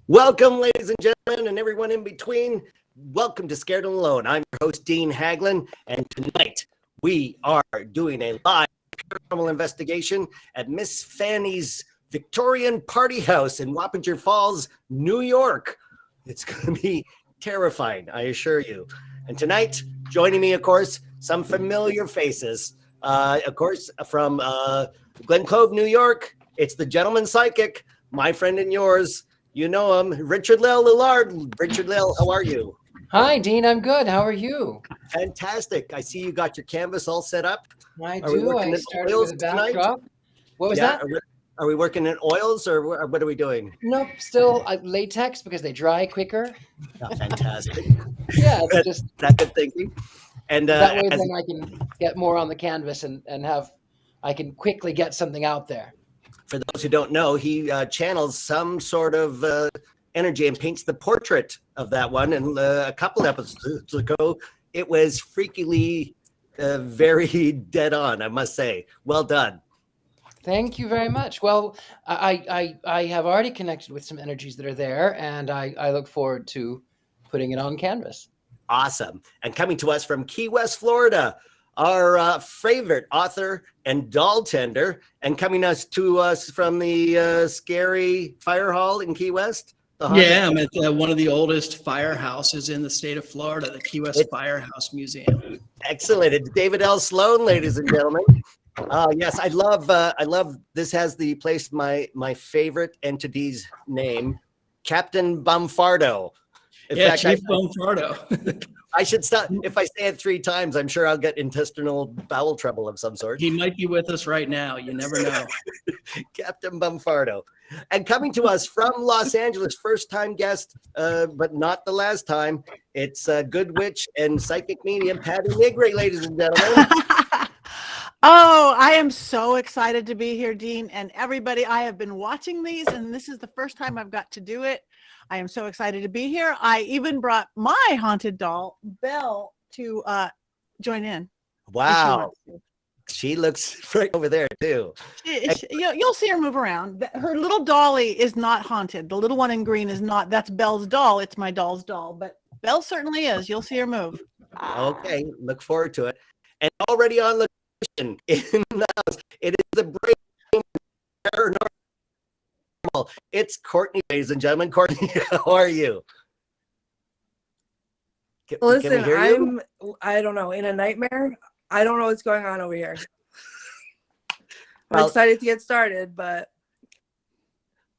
Welcome, ladies and gentlemen, and everyone in between. Welcome to Scared and Alone. I'm your host, Dean Haglund, and tonight we are doing a live paranormal investigation at Miss Fanny's Victorian party house in Wappinger Falls, New York. It's going to be terrifying, I assure you. And tonight, joining me, of course, some familiar faces. Of course, from Glen Cove, New York, it's the gentleman psychic, my friend and yours. You know him, Richard-Lael Lillard. Richard-Lael, how are you? Hi, Dean. I'm good. How are you? Fantastic. I see you got your canvas all set up. I do. I started with a backdrop. What was that? Are we working in oils or what are we doing? Nope. Still latex because they dry quicker. Oh, fantastic. Yeah, it's just that good thinking. And that way, then I can get more on the canvas and I can quickly get something out there. For those who don't know, he channels some sort of energy and paints the portrait of that one. And a couple episodes ago, it was freakily very dead on, I must say. Well done. Thank you very much. Well, I have already connected with some energies that are there, and I look forward to putting it on canvas. Awesome. And coming to us from Key West, Florida, our favorite author and doll tender, and coming to us from the scary fire hall in Key West. Yeah, I'm at one of the oldest firehouses in the state of Florida, the Key West Firehouse Museum. Excellent. It's David L. Sloan, ladies and gentlemen. Yes, I love this has the place my favorite entity's name, Captain Bumfardo. In fact, Chief Bumfardo. I should stop. If I say it 3 times, I'm sure I'll get intestinal bowel trouble of some sort. He might be with us right now. You never know. Captain Bumfardo. And coming to us from Los Angeles, first-time guest, but not the last time, it's good witch and psychic medium, Patti Negri, ladies and gentlemen. Oh, I am so excited to be here, Dean, and everybody. I have been watching these, and this is the first time I've got to do it. I am so excited to be here. I even brought my haunted doll, Belle, to join in. Wow. She looks right over there, too. You'll see her move around. Her little dolly is not haunted. The little one in green is not. That's Belle's doll. It's my doll's doll. But Belle certainly is. You'll see her move. Okay. Look forward to it. And already on location in the house, it is the brave paranormal. It's Courtney, ladies and gentlemen. Courtney, how are you? Listen, I don't know, in a nightmare. I don't know what's going on over here. I'm excited to get started, but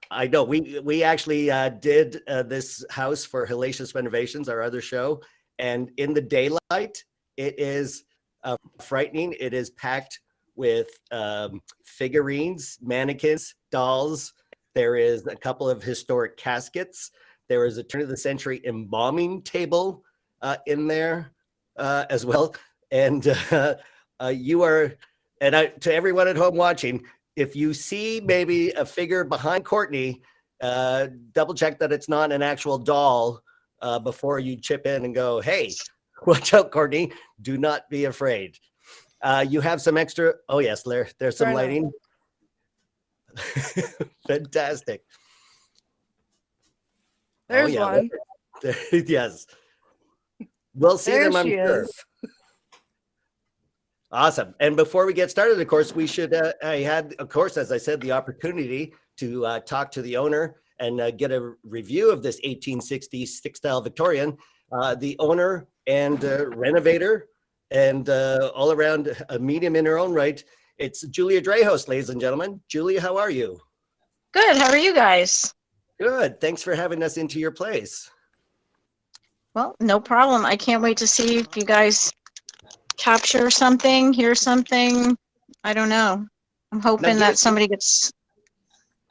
I know we actually did this house for Hellacious Renovations, our other show, and in the daylight, it is frightening. It is packed with figurines, mannequins, dolls. There is a couple of historic caskets. There is a turn of the century embalming table in there as well. And you are, and to everyone at home watching, if you see maybe a figure behind Courtney, double check that it's not an actual doll before you chip in and go, hey, watch out, Courtney. Do not be afraid. You have some extra. Oh, yes, there's some lighting. Fantastic. There's one. Yes. We'll see them, I'm sure. Awesome. And before we get started, of course, we should, I had, of course, as I said, the opportunity to talk to the owner and get a review of this 1860s stick-style Victorian, the owner and renovator and all around a medium in her own right. It's Julia Dreyhouse, ladies and gentlemen. Julia, how are you? Good. How are you guys? Good. Thanks for having us into your place. Well, no problem. I can't wait to see if you guys capture something, hear something. I don't know. I'm hoping that somebody gets.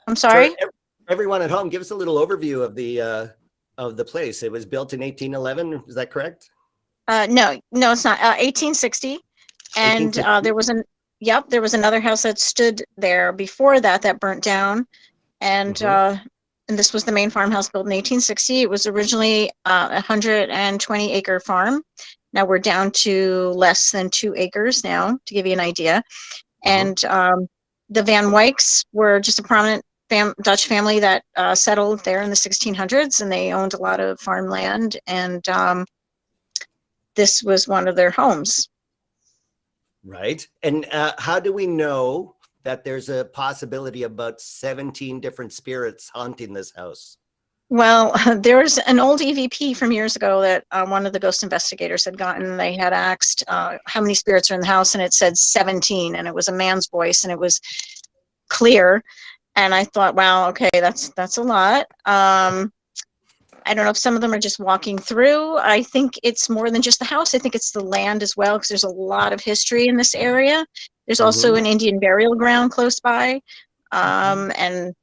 I'm sorry. Everyone at home, give us a little overview of the place. It was built in 1811. Is that correct? No, it's not. 1860, and there was there was another house that stood there before that burnt down, and this was the main farmhouse built in 1860. It was originally a 120-acre farm. Now we're down to less than 2 acres now, to give you an idea. And the Van Wykes were just a prominent Dutch family that settled there in the 1600s, and they owned a lot of farmland, and this was one of their homes. Right. And how do we know that there's a possibility of about 17 different spirits haunting this house? Well, there's an old EVP from years ago that one of the ghost investigators had gotten. They had asked how many spirits are in the house, and it said 17, and it was a man's voice, and it was clear. And I thought, wow, okay, that's a lot. I don't know if some of them are just walking through. I think it's more than just the house. I think it's the land as well, because there's a lot of history in this area. There's also an Indian burial ground close by, and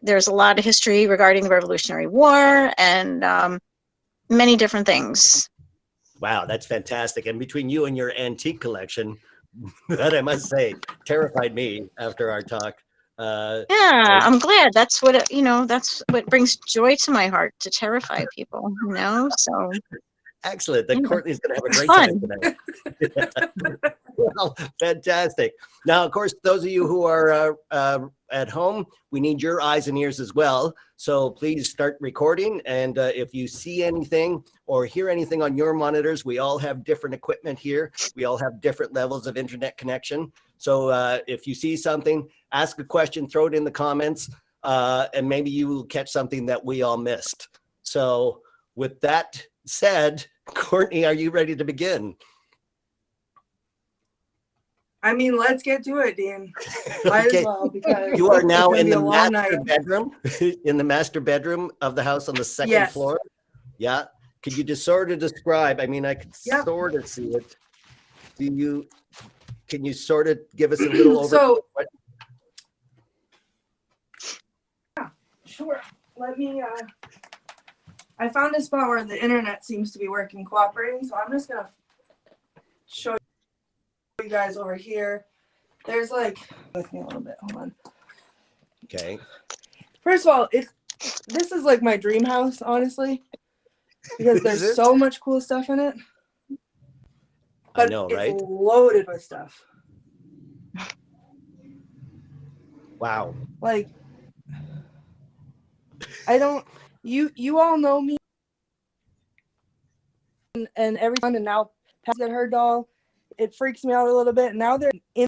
there's a lot of history regarding the Revolutionary War and many different things. Wow, that's fantastic. And between you and your antique collection, that I must say, terrified me after our talk. Yeah, I'm glad. That's what, that's what brings joy to my heart, to terrify people, So. Excellent. Then Courtney's going to have a great Fun. time tonight. Well, fantastic. Now, of course, those of you who are at home, we need your eyes and ears as well. So please start recording. And if you see anything or hear anything on your monitors, we all have different equipment here. We all have different levels of internet connection. So if you see something, ask a question, throw it in the comments, and maybe you will catch something that we all missed. So with that said, Courtney, are you ready to begin? I mean, let's get to it, Dean. Might Okay. as well, because You are now it's in gonna the be a long master night. bedroom, in the master bedroom of the house on the second Yes. floor. Yeah. Could you just sort of describe? I mean, I could Yeah. sort of see it. Can you sort of give us a little overview? So, What- sure. Let me, I found a spot where the internet seems to be working, cooperating. So I'm just going to show you guys over here. There's like, with me a little bit. Hold on. Okay. First of all, this is like my dream house, honestly, because Is there's it? so much cool stuff in it. I But know, it's right? loaded with stuff. Wow. Like, I don't, you all know me, and every time, and now Pat's got her doll, it freaks me out a little bit. Now they're in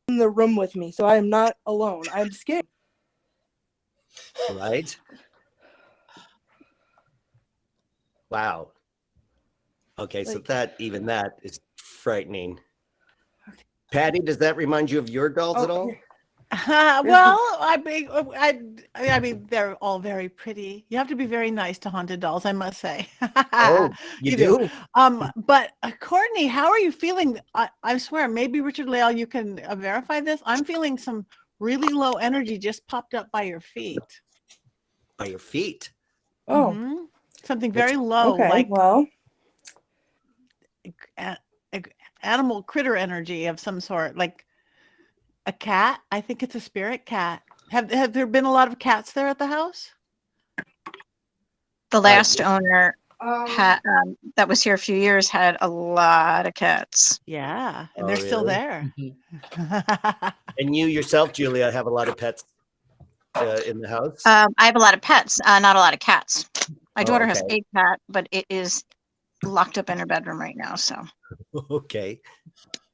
the room with me, so I am not alone. I'm scared. Right. Wow. Okay, so Like- that is frightening. Patti, does that remind you of your dolls at all? here. Well, I mean, they're all very pretty. You have to be very nice to haunted dolls, I must say. Oh, you do? But Courtney, how are you feeling? I swear, maybe Richard-Lael, you can verify this. I'm feeling some really low energy just popped up by your feet. By your feet. Oh, Mhm. Something very low, okay. like Well, animal critter energy of some sort, like a cat. I think it's a spirit cat. Have there been a lot of cats there at the house? The last owner um, that was here a few years had a lot of cats. Yeah, and Oh, they're still really? there. And you yourself, Julia, have a lot of pets in the house? I have a lot of pets, not a lot of cats. My Oh, daughter has okay. a cat, but it is locked up in her bedroom right now. So Okay.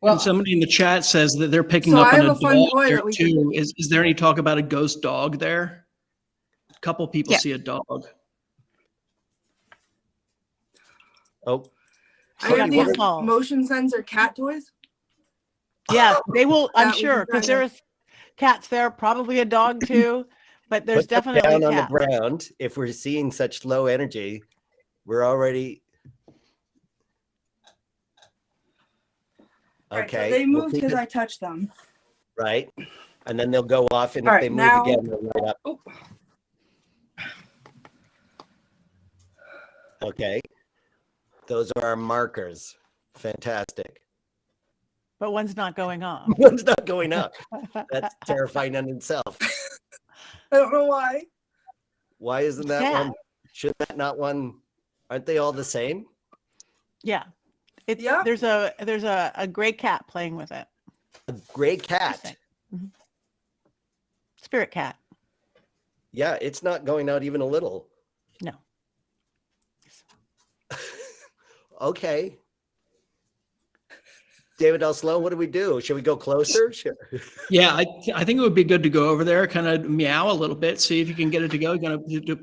And somebody in the chat says that they're picking So up I on have a a fun dog toy there that we too. Is there any talk about a ghost dog there? A couple people Yeah. see a dog. Oh, I have Courtney, these what are- motion sensor cat toys. Yeah, they will. I'm That we sure, can because kinda- there's cats there, probably a dog too, but there's put them definitely down on the cats. ground. If we're seeing such low energy, we're already Right, so okay. they we'll moved keep because it- I touched them. right, and then they'll go off, and if All they right, move now- again, they'll light up. Oh. Okay, those are our markers. Fantastic. But one's not going off. One's not going up. That's terrifying in itself. I don't know why. Why isn't that Yeah. one? Should that not one? Aren't they all the same? Yeah, it's Yeah. there's a gray cat playing with it. A gray cat. Interesting. Mhm. Spirit cat. Yeah, it's not going out even a little. No. Okay. David L. Sloan, what do we do? Should we go closer? Sure. Yeah, I think it would be good to go over there, kind of meow a little bit, see if you can get it to go. You're gonna do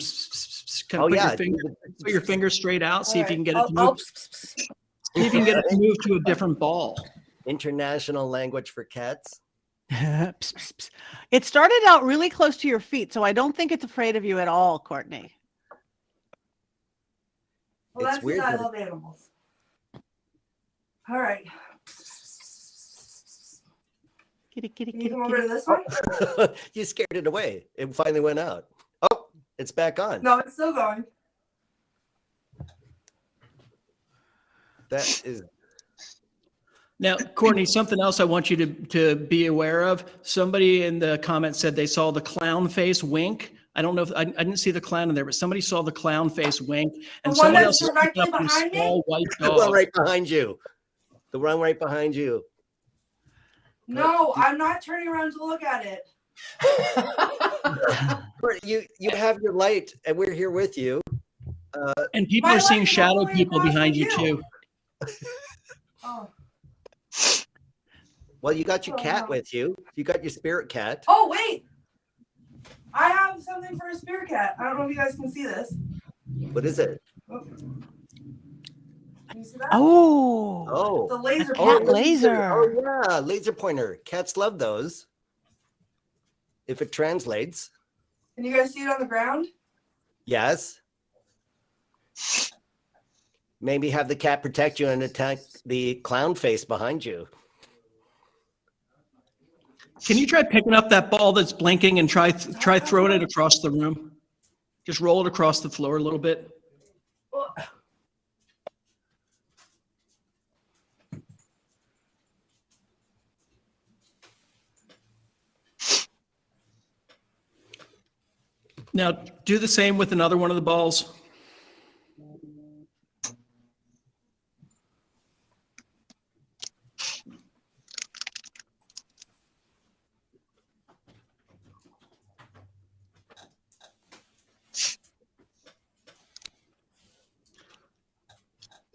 kind of put your finger straight out, see if you can get it to move. See if you can get it to move to a different ball. International language for cats. It started out really close to your feet, so I don't think it's afraid of you at all, Courtney. Well, It's that's weird because I that love animals. All right. Kitty, kitty, Can kitty, you come over kitty. to this one? You scared it away. It finally went out. Oh, it's back on. No, it's still going. That is. Now, Courtney, something else I want you to be aware of. Somebody in the comments said they saw the clown face wink. I don't know if I didn't see the clown in there, but somebody saw the clown face wink. And The one someone that's else directly picked up a behind me? small white The one dog. right behind you. The one right behind you. No, I'm not turning around to look at it. You have your light, and we're here with you. And people My are seeing light's all shadow the way people across behind from you too. Oh. Well, you got your Oh, cat no. with you. You got your spirit cat. Oh, wait. I have something for a spirit cat. I don't know if you guys can see this. What is it? Oh. Can you see that? Oh, Oh, It's a laser a oh, cat pointer. laser. Oh yeah, laser pointer. Cats love those. If it translates, Can you guys see it on the ground? yes. Maybe have the cat protect you and attack the clown face behind you. Can you try picking up that ball that's blinking and try throwing it across the room? Just roll it across the floor a little bit. Oh. Now do the same with another one of the balls.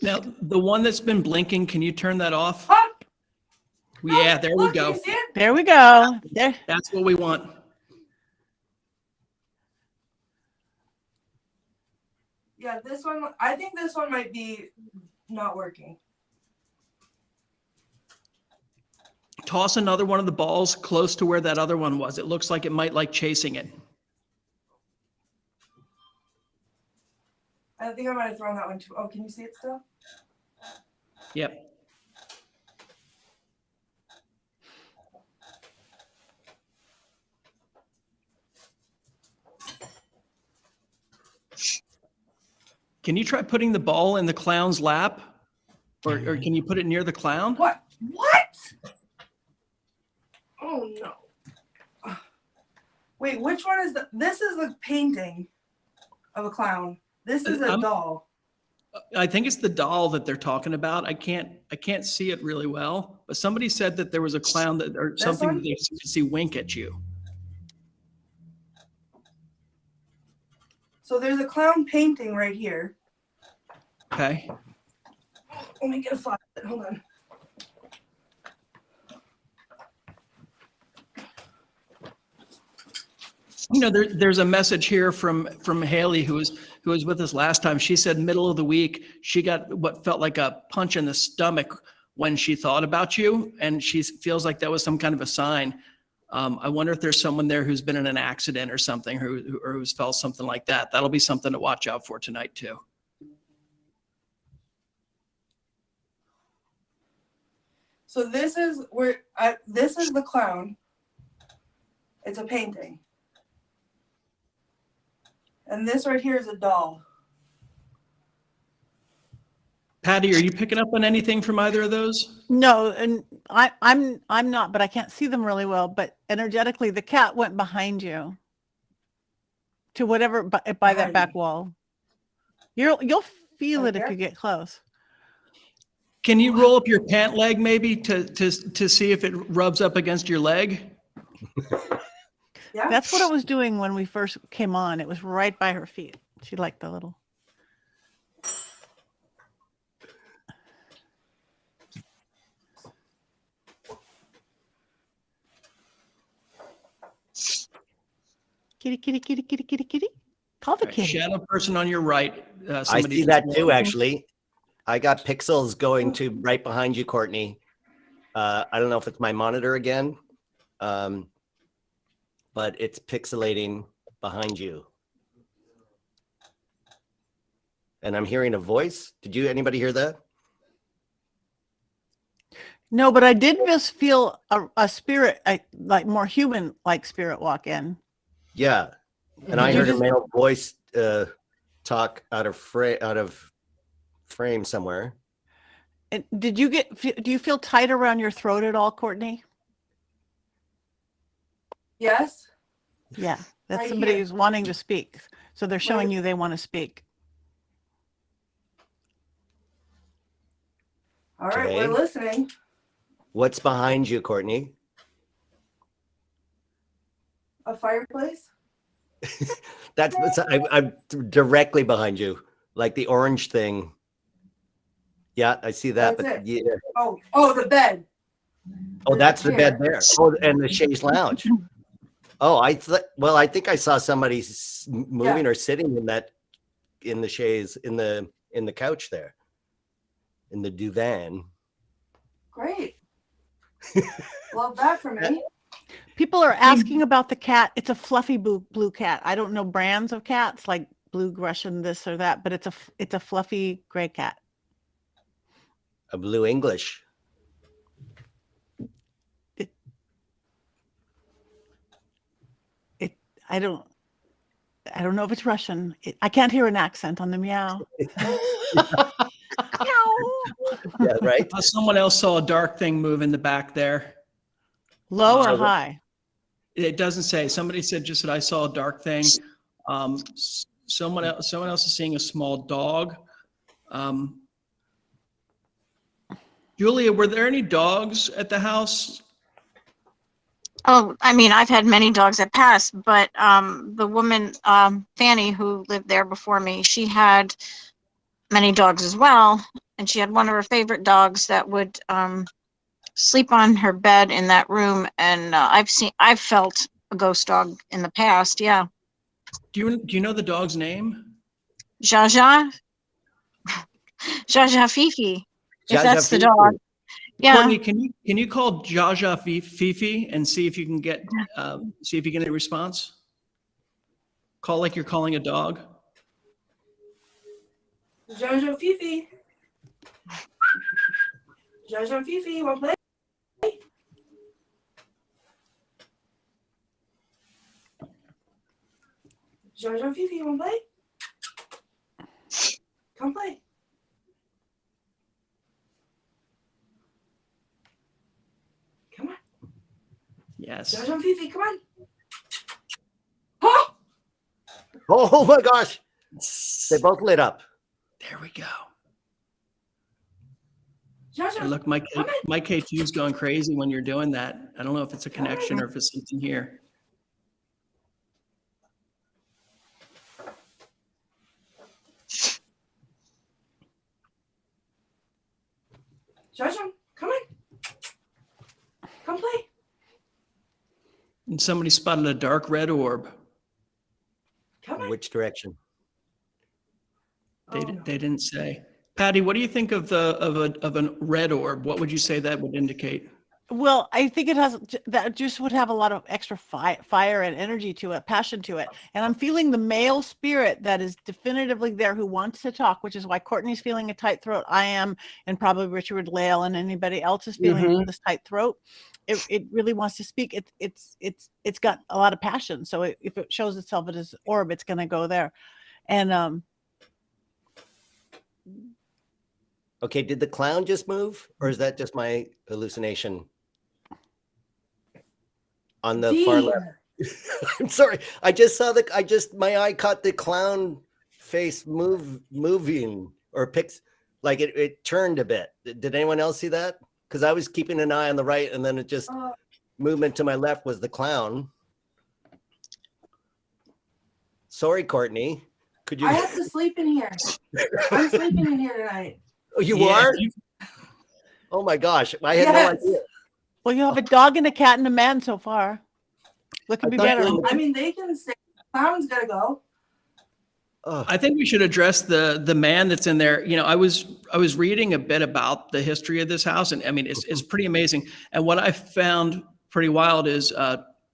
Now, the one that's been blinking, can you turn that off? Oh, Yeah, there we look, go. Can you see it? there we go. There. That's what we want. Yeah, this one. I think this one might be not working. Toss another one of the balls close to where that other one was. It looks like it might like chasing it. I think I might have thrown that one too. Oh, can you see it still? Yep. Can you try putting the ball in the clown's lap? Or can you put it near the clown? What? What? Oh no. Wait, which one is the? This is the painting of a clown. This is a doll. I think it's the doll that they're talking about. I can't see it really well, but somebody said that there was a clown that or This something one? that they could see wink at you. So there's a clown painting right here. Okay. Let me get a flashlight. Hold on. You know, there's a message here from Haley who was with us last time. She said middle of the week she got what felt like a punch in the stomach when she thought about you, and she feels like that was some kind of a sign. I wonder if there's someone there who's been in an accident or something, or who's felt something like that. That'll be something to watch out for tonight too. So this is this is the clown. It's a painting. And this right here is a doll. Patti, are you picking up on anything from either of those? No, and I'm not, but I can't see them really well. But energetically, the cat went behind you to whatever by that Behind back me. wall. You'll feel Right it if there? you get close. Can you roll up your pant leg maybe to see if it rubs up against your leg? Yeah. That's what it was doing when we first came on. It was right by her feet. She liked the little. Kitty, kitty, kitty, kitty, kitty, kitty. Call the All right, kitty. shadow person on your right. I somebody see just that walked too, in. actually. I got pixels going to right behind you, Courtney. I don't know if it's my monitor again, but it's pixelating behind you. And I'm hearing a voice. Did anybody hear that? No, but I did just feel a spirit, like more human-like spirit walk in. Yeah. And I Did you heard a just- male voice talk out of frame somewhere. And did you do you feel tight around your throat at all, Courtney? Yes. Yeah, that's Right somebody here. who's wanting to speak. So they're showing Right. you they want to speak. All right, Okay. we're listening. What's behind you, Courtney? A fireplace. I'm directly behind you, like the orange thing. Yeah, I see that. That's But it. yeah. Oh, the bed. Oh, that's the bed chair. there. Oh, and the chaise lounge. Oh, I think I saw somebody moving or sitting in the chaise in the couch there, in the divan. Great. Love that for me. People are asking about the cat. It's a fluffy blue cat. I don't know brands of cats like blue Russian this or that, but it's a fluffy gray cat. A blue English. I don't know if it's Russian. I can't hear an accent on the meow. Yeah, right. Someone else saw a dark thing move in the back there. Low or So- high? It doesn't say. Somebody said just that I saw a dark thing. Someone else is seeing a small dog. Julia, were there any dogs at the house? Oh, I mean, I've had many dogs that pass, but the woman, Fanny, who lived there before me, she had many dogs as well. And she had one of her favorite dogs that would sleep on her bed in that room. And I've felt a ghost dog in the past. Yeah. Do you know the dog's name? Jaja. Jaja Fifi. If Jaja that's the Fifi. dog. Yeah. Courtney, can you call Jaja Fifi and see if you can get a response? Call like you're calling a dog. Jojo Fifi. Jojo Fifi, want to play? Jojo Fifi, want to play? Come play. Come on. Yes. Jojo Fifi, come on. Oh! Oh my gosh. They both lit up. There we go. Jojo, And look, my K2 is going crazy when you're doing that. I don't know if it's a connection or if it's something here. Jojo, come on. Come play. And somebody spotted a dark red orb. Come on. Which direction? They, Oh, no. they didn't say. Patty, what do you think of a red orb? What would you say that would indicate? Well, I think that just would have a lot of extra fire and energy to it, passion to it. And I'm feeling the male spirit that is definitively there who wants to talk, which is why Courtney's feeling a tight throat. I am, and probably Richard-Lael and anybody else is feeling this tight throat. It really wants to speak. It's got a lot of passion. So if it shows itself as an orb, it's going to go there. And Okay, did the clown just move, or is that just my hallucination? On the far left. I'm sorry. I just saw my eye caught the clown face moving or like it turned a bit. Did anyone else see that? Because I was keeping an eye on the right, and then it just movement to my left was the clown. Sorry, Courtney. Could you? I have to sleep in here. I'm sleeping in here tonight. Oh, you Yeah, are? Oh my gosh, I had no Yes. idea. Well, you have a dog and a cat and a man so far. What could I be thought better? you were- I mean, they can say Clown's gotta go. Oh, I think we should address the man that's in there. You know, I was reading a bit about the history of this house, and I mean, it's pretty amazing. And what I found pretty wild is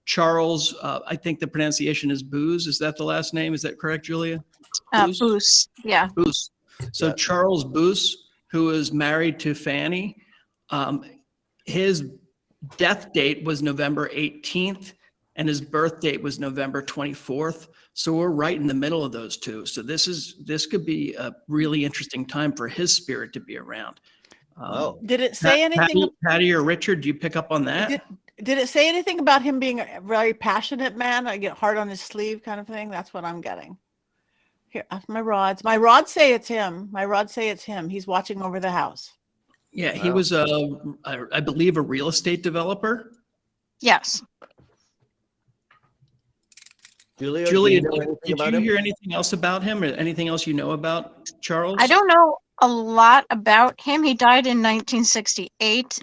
Charles. I think the pronunciation is Booz. Is that the last name? Is that correct, Julia? Booz? Boost. Yeah. Booz. So Yeah. Charles Booz, who is married to Fanny, his death date was November 18th, and his birth date was November 24th. So we're right in the middle of those two. So this could be a really interesting time for his spirit to be around. oh, Did it say anything? Patty or Richard, do you pick up on that? Did it say anything about him being a very passionate man? I get hard on his sleeve kind of thing. That's what I'm getting. Here, my rods. My rods say it's him. My rods say it's him. He's watching over the house. Yeah, he Wow. was I believe a real estate developer. Yes. Julia, Julia, do you know anything did about you him? hear anything else about him, or anything else you know about Charles? I don't know a lot about him. He died in 1968.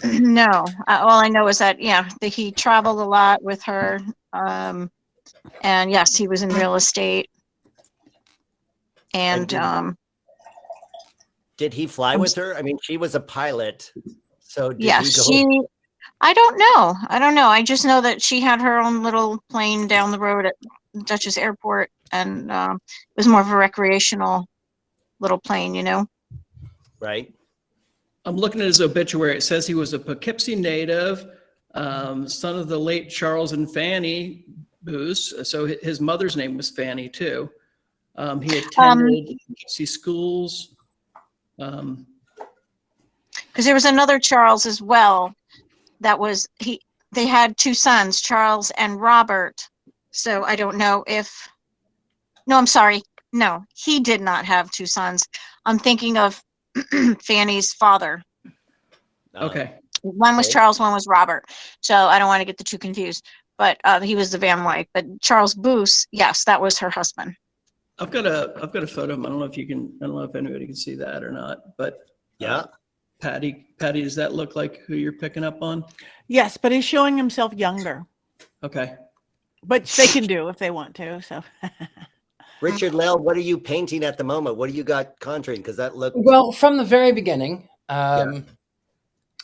No. All I know is that, yeah, he traveled a lot with her. And yes, he was in real estate. And Did he fly with her? I mean, she was a pilot. So did yes, he go? I don't know. I just know that she had her own little plane down the road at Dutchess Airport, and it was more of a recreational little plane, you know. Right. I'm looking at his obituary. It says he was a Poughkeepsie native, son of the late Charles and Fanny Booz. So his mother's name was Fanny too. He attended Poughkeepsie schools. Because there was another Charles as well. That was they had two sons, Charles and Robert. So I don't know if. No, I'm sorry. No, he did not have two sons. I'm thinking of Fanny's father. Okay. One was Okay. Charles, one was Robert. So I don't want to get the two confused. But he was the Van Wyck. But Charles Booth, yes, that was her husband. I've got a photo of him. I don't know if anybody can see that or not, but Yeah. Patty, does that look like who you're picking up on? Yes, but he's showing himself younger. Okay. But they can do if they want to. So Richard-Lael, what are you painting at the moment? What do you got conjuring? Because that looked. Well, from the very beginning,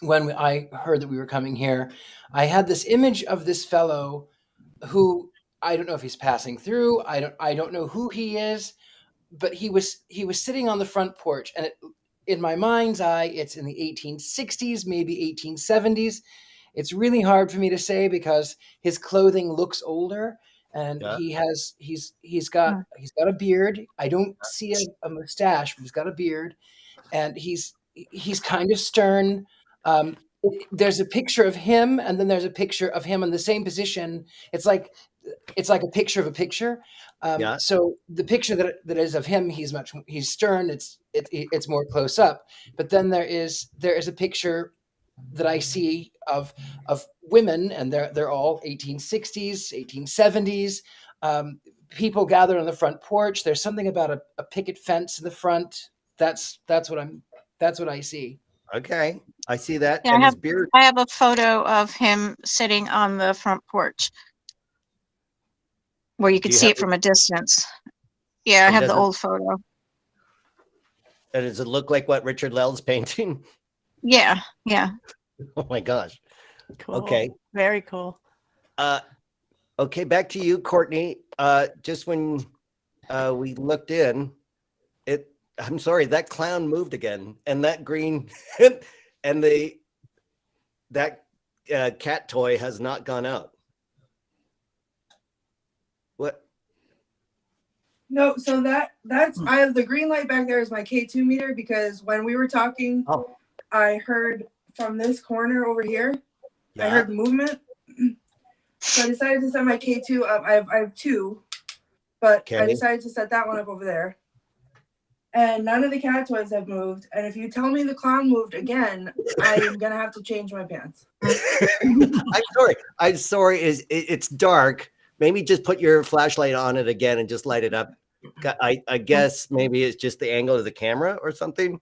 when I heard that we were coming here, I had this image of this fellow who I don't know if he's passing through. I don't know who he is, but he was sitting on the front porch, and in my mind's eye, it's in the 1860s, maybe 1870s. It's really hard for me to say because his clothing looks older, and Yeah. he's got a beard. I don't see a mustache, but he's got a beard, and he's kind of stern. There's a picture of him, and then there's a picture of him in the same position. It's like a picture of a picture. Yeah. So the picture that is of him, he's stern. It's more close up. But then there is a picture that I see of women, and they're all 1860s, 1870s. People gathered on the front porch. There's something about a picket fence in the front. That's what I see. Okay. I see that. Yeah, And his beard. I have a photo of him sitting on the front porch where you could you see have it from a distance. Yeah, I And have the does it- old photo. And does it look like what Richard-Lael's painting? Yeah, yeah. Oh my gosh. cool. Okay. Very cool. Okay, back to you, Courtney. Just when we looked in, I'm sorry, that clown moved again, and that green and that cat toy has not gone out. What? No, so that's I have the green light back there is my K2 meter because when we were talking, Oh. I heard from this corner over here, I Yeah. heard movement. So I decided to set my K2 up. I have two, but I Okay. decided to set that one up over there. and none of the cat toys have moved. And if you tell me the clown moved again, I'm gonna have to change my pants. I'm sorry. It's dark. Maybe just put your flashlight on it again and just light it up. I guess maybe it's just the angle of the camera or something.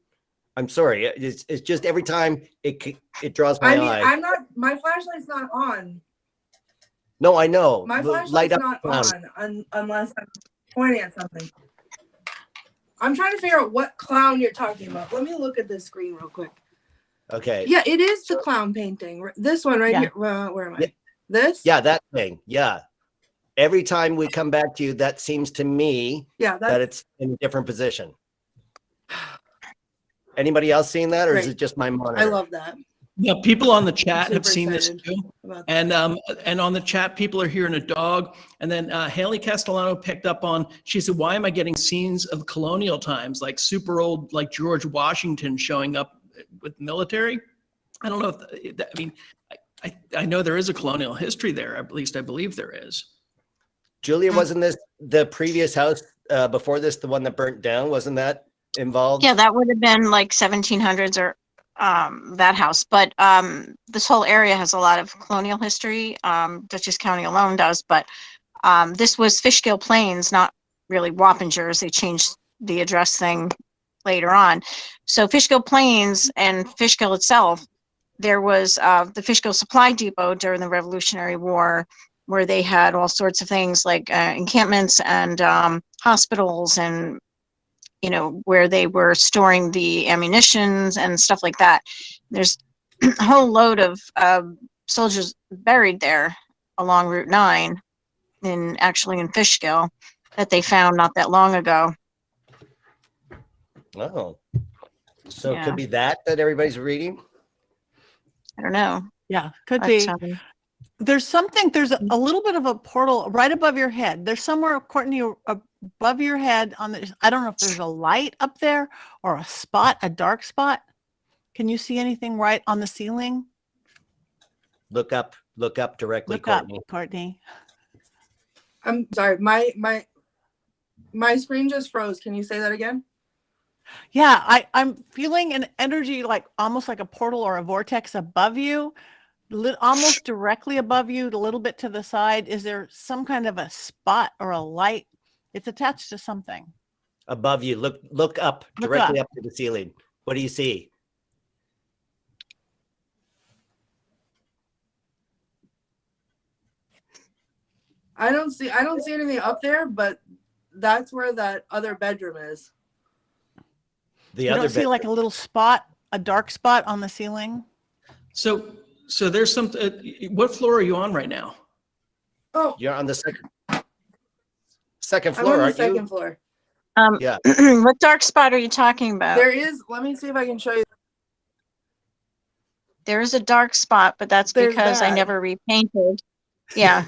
I'm sorry. It's just every time it draws my eye. I'm not. My flashlight's not on. No, I know. My flashlight's not on unless I'm pointing at something. I'm trying to figure out what clown you're talking about. Let me look at this screen real quick. Okay. Yeah, it is the clown painting. This one right here. Where am I? Yeah. This? Yeah, that thing. Yeah. Every time we come back to you, that seems to me that it's in a different position. Anybody else seeing that, or is it just my monitor? I love that. Yeah, people on the chat have Super seen this excited too. about And on the chat, people are hearing a dog. And then Haley Castellano picked up on, she said, why am I getting scenes of colonial times, like super old, like George Washington showing up with military? I don't know if, I mean, I know there is a colonial history there. At least I believe there is. Julia, wasn't this the previous house before this, the one that burnt down? Wasn't that involved? Yeah, that would have been like 1700s or that house. But this whole area has a lot of colonial history. Dutchess County alone does. But this was Fishkill Plains, not really Wappingers. They changed the address thing later on. So Fishkill Plains and Fishkill itself, there was the Fishkill Supply Depot during the Revolutionary War, where they had all sorts of things like encampments and hospitals, and you know, where they were storing the ammunitions and stuff like that. There's a whole load of soldiers buried there along Route 9, actually in Fishkill, that they found not that long ago. Oh, so it could be that everybody's reading. I don't know. Yeah, could be. There's a little bit of a portal right above your head. There's somewhere, Courtney, above your head on the, I don't know if there's a light up there or a dark spot. Can you see anything right on the ceiling? Look up directly, Look Courtney. up, Courtney. I'm sorry. My screen just froze. Can you say that again? Yeah, I'm feeling an energy, like almost like a portal or a vortex above you. Almost directly above you, a little bit to the side. Is there some kind of a spot or a light? It's attached to something. Above you. Look up, directly up to the ceiling. What do you see? I don't see anything up there, but that's where that other bedroom is. You don't see like a little spot, a dark spot on the ceiling? So there's some, what floor are you on right now? Oh, You're on the second floor, I'm on the aren't you? second floor. Yeah. What dark spot are you talking about? There is, let me see if I can show you. There is a dark spot, but that's because I never repainted. Yeah.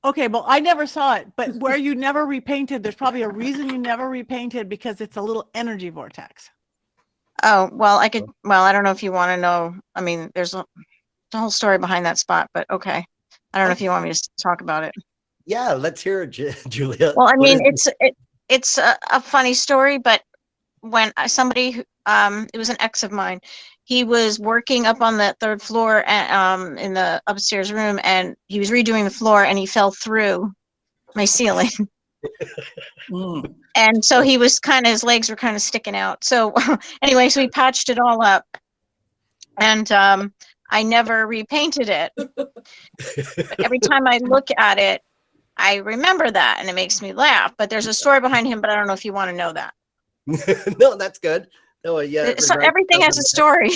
Okay, well, I never saw it, but where you never repainted, there's probably a reason you never repainted, because it's a little energy vortex. Oh, well, I don't know if you want to know. I mean, there's a whole story behind that spot, but okay. I don't know if you want me to talk about it. Yeah, let's hear it, Julia. Well, I mean, it's a funny story, but when somebody, it was an ex of mine, he was working up on the third floor in the upstairs room, and he was redoing the floor, and he fell through my ceiling. And so he was his legs were kind of sticking out. So anyway, so we patched it all up, and I never repainted it. But every time I look at it, I remember that, and it makes me laugh. But there's a story behind him, but I don't know if you want to know that. No, that's good. No, yeah. So everything has a story.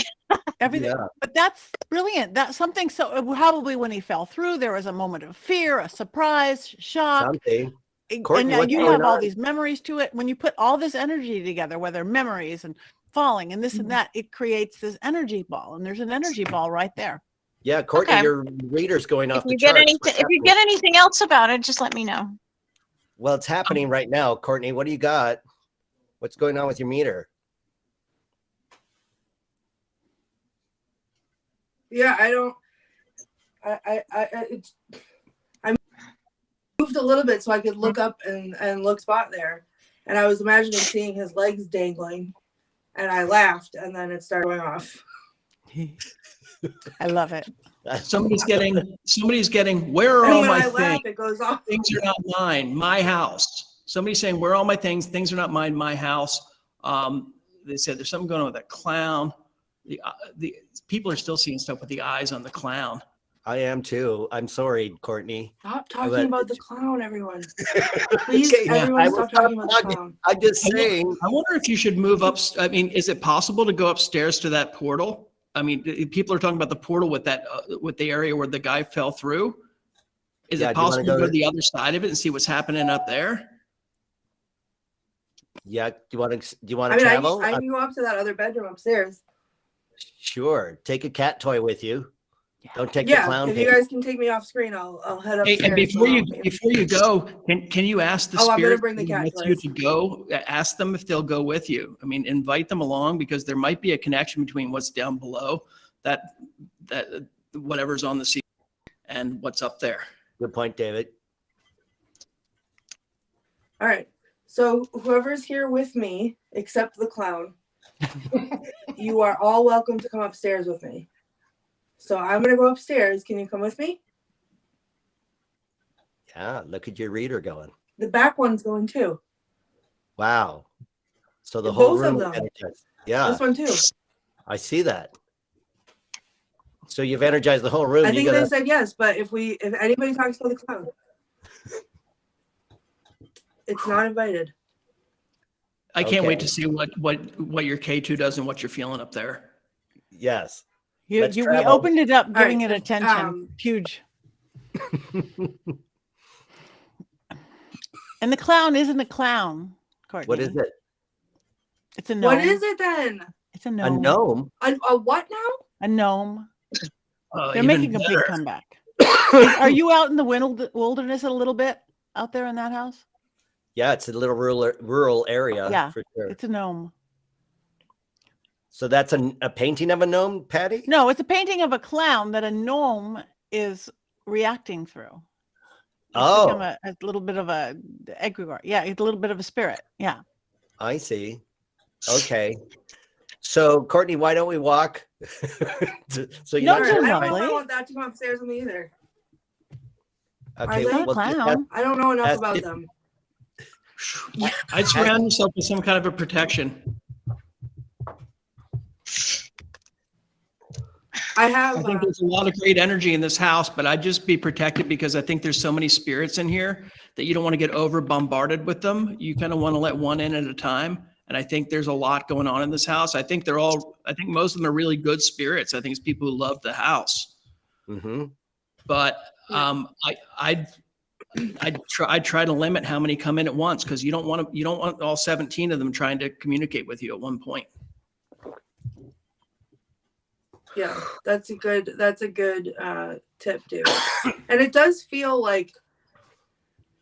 Everything, Yeah. But that's brilliant. That's something. So probably when he fell through, there was a moment of fear, a surprise, shock. Something. And Courtney, now what's you going have all on? these memories to it. When you put all this energy together, whether memories and falling and this and that, it creates this energy ball. And there's an energy ball right there. Yeah, Courtney, Okay. your reader's going off If you the get charts. if you get anything else about it, just let me know. Well, it's happening right now. Courtney, what do you got? What's going on with your meter? Yeah, I moved a little bit so I could look up and look spot there. and I was imagining seeing his legs dangling, and I laughed, and then it started going off. I love it. Somebody's getting, where are And all when my I laugh, things? it goes off. Things are not mine, my house. Somebody's saying, where are all my things? Things are not mine, my house. They said there's something going on with that clown. The people are still seeing stuff with the eyes on the clown. I am too. I'm sorry, Courtney. Stop talking But- about the clown, everyone. Please, Okay, everyone, I will stop talking about the talking. clown. I'm just saying. I wonder if you should move up. I mean, is it possible to go upstairs to that portal? I mean, people are talking about the portal with that, with the area where the guy fell through. Is Yeah, it do you wanna possible go to go to- to the other side of it and see what's happening up there? Yeah. Do you want to I mean, travel? I can go up to that other bedroom upstairs. Sure. Take a cat toy with you. Don't take the Yeah, clown. if you pin. guys can take me off screen, I'll head Hey, upstairs. and before you go, can you ask the Oh, I'm gonna spirits bring the cat with you toys. to go? Ask them if they'll go with you. I mean, invite them along because there might be a connection between what's down below, that whatever's on the sea, and what's up there. Good point, David. All right. So whoever's here with me, except the clown, you are all welcome to come upstairs with me. So I'm gonna go upstairs. Can you come with me? Yeah. Look at your reader going. The back one's going too. Wow. So the And whole both of room. them. energized. Yeah, This one too. I see that. So you've energized the whole room. I You think gotta, they said yes, but if anybody talks about the clown, it's not invited. I can't wait Okay. to see what your K2 does and what you're feeling up there. yes. We Let's travel. opened it up, giving right, it attention. Huge. And the clown isn't a clown, Courtney. What is it? It's a gnome. What is it then? It's a A gnome. gnome? A what now? A gnome. Oh, They're even making a big better. comeback. Are you out in the wilderness a little bit out there in that house? Yeah, it's a little rural area. Yeah, for sure. It's a gnome. So that's a painting of a gnome, Patti? No, it's a painting of a clown that a gnome is reacting through. It's become a little bit of a egregore. Yeah, it's a little bit of a spirit. Yeah. I see. Okay. So Courtney, why don't we walk? So you No, All don't right, They're I don't know if lovely. I want that to come upstairs with me either. okay, Are they? well, Clown. I don't know enough That's about it. them. I'd surround yourself with some kind of a protection. I have. I think there's a lot of great energy in this house, but I'd just be protected because I think there's so many spirits in here that you don't want to get over bombarded with them. You kind of want to let one in at a time. And I think there's a lot going on in this house. I think most of them are really good spirits. I think it's people who love the house. Mm-hmm. But I'd try to limit how many come in at once because you don't want all 17 of them trying to communicate with you at one point. Yeah, that's a good tip, dude. And it does feel like,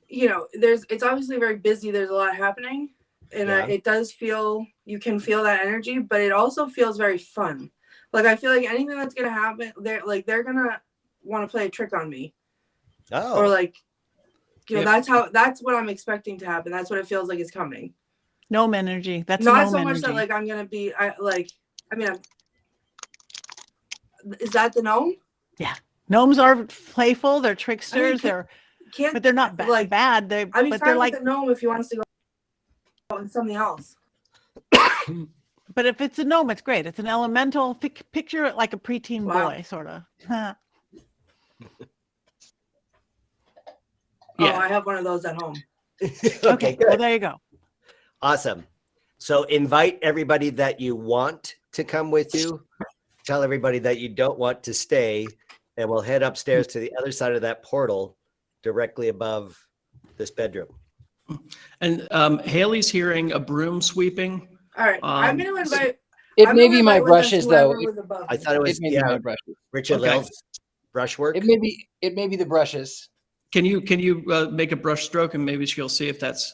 it's obviously very busy. There's a lot happening, and Yeah. it does feel, you can feel that energy, but it also feels very fun. Like I feel like anything that's gonna happen, they're gonna want to play a trick on me, Oh, or like, Yep. that's what I'm expecting to happen. That's what it feels like is coming. Gnome energy. That's Not gnome so much energy. that like I'm gonna be, is that the gnome? Gnomes are playful. They're tricksters. Can't But they're not like bad. I'd be But fine they're with like. the gnome if he wants to go with something else. But if it's a gnome, it's great. It's an elemental. Picture it like a preteen Wow. boy, sort of. Yeah. Oh, I have one of those at home. okay, Well, good. there you go. Awesome. So invite everybody that you want to come with you. Tell everybody that you don't want to stay, and we'll head upstairs to the other side of that portal directly above this bedroom. And Haley's hearing a broom sweeping. All right, I'm Um, gonna invite. It I'm may gonna be my invite with us brushes though. whoever was above I me. thought it was It may be my brushes. Richard-Lael's brushwork. It may be the brushes. Can you make a brush stroke and maybe she'll see if that's.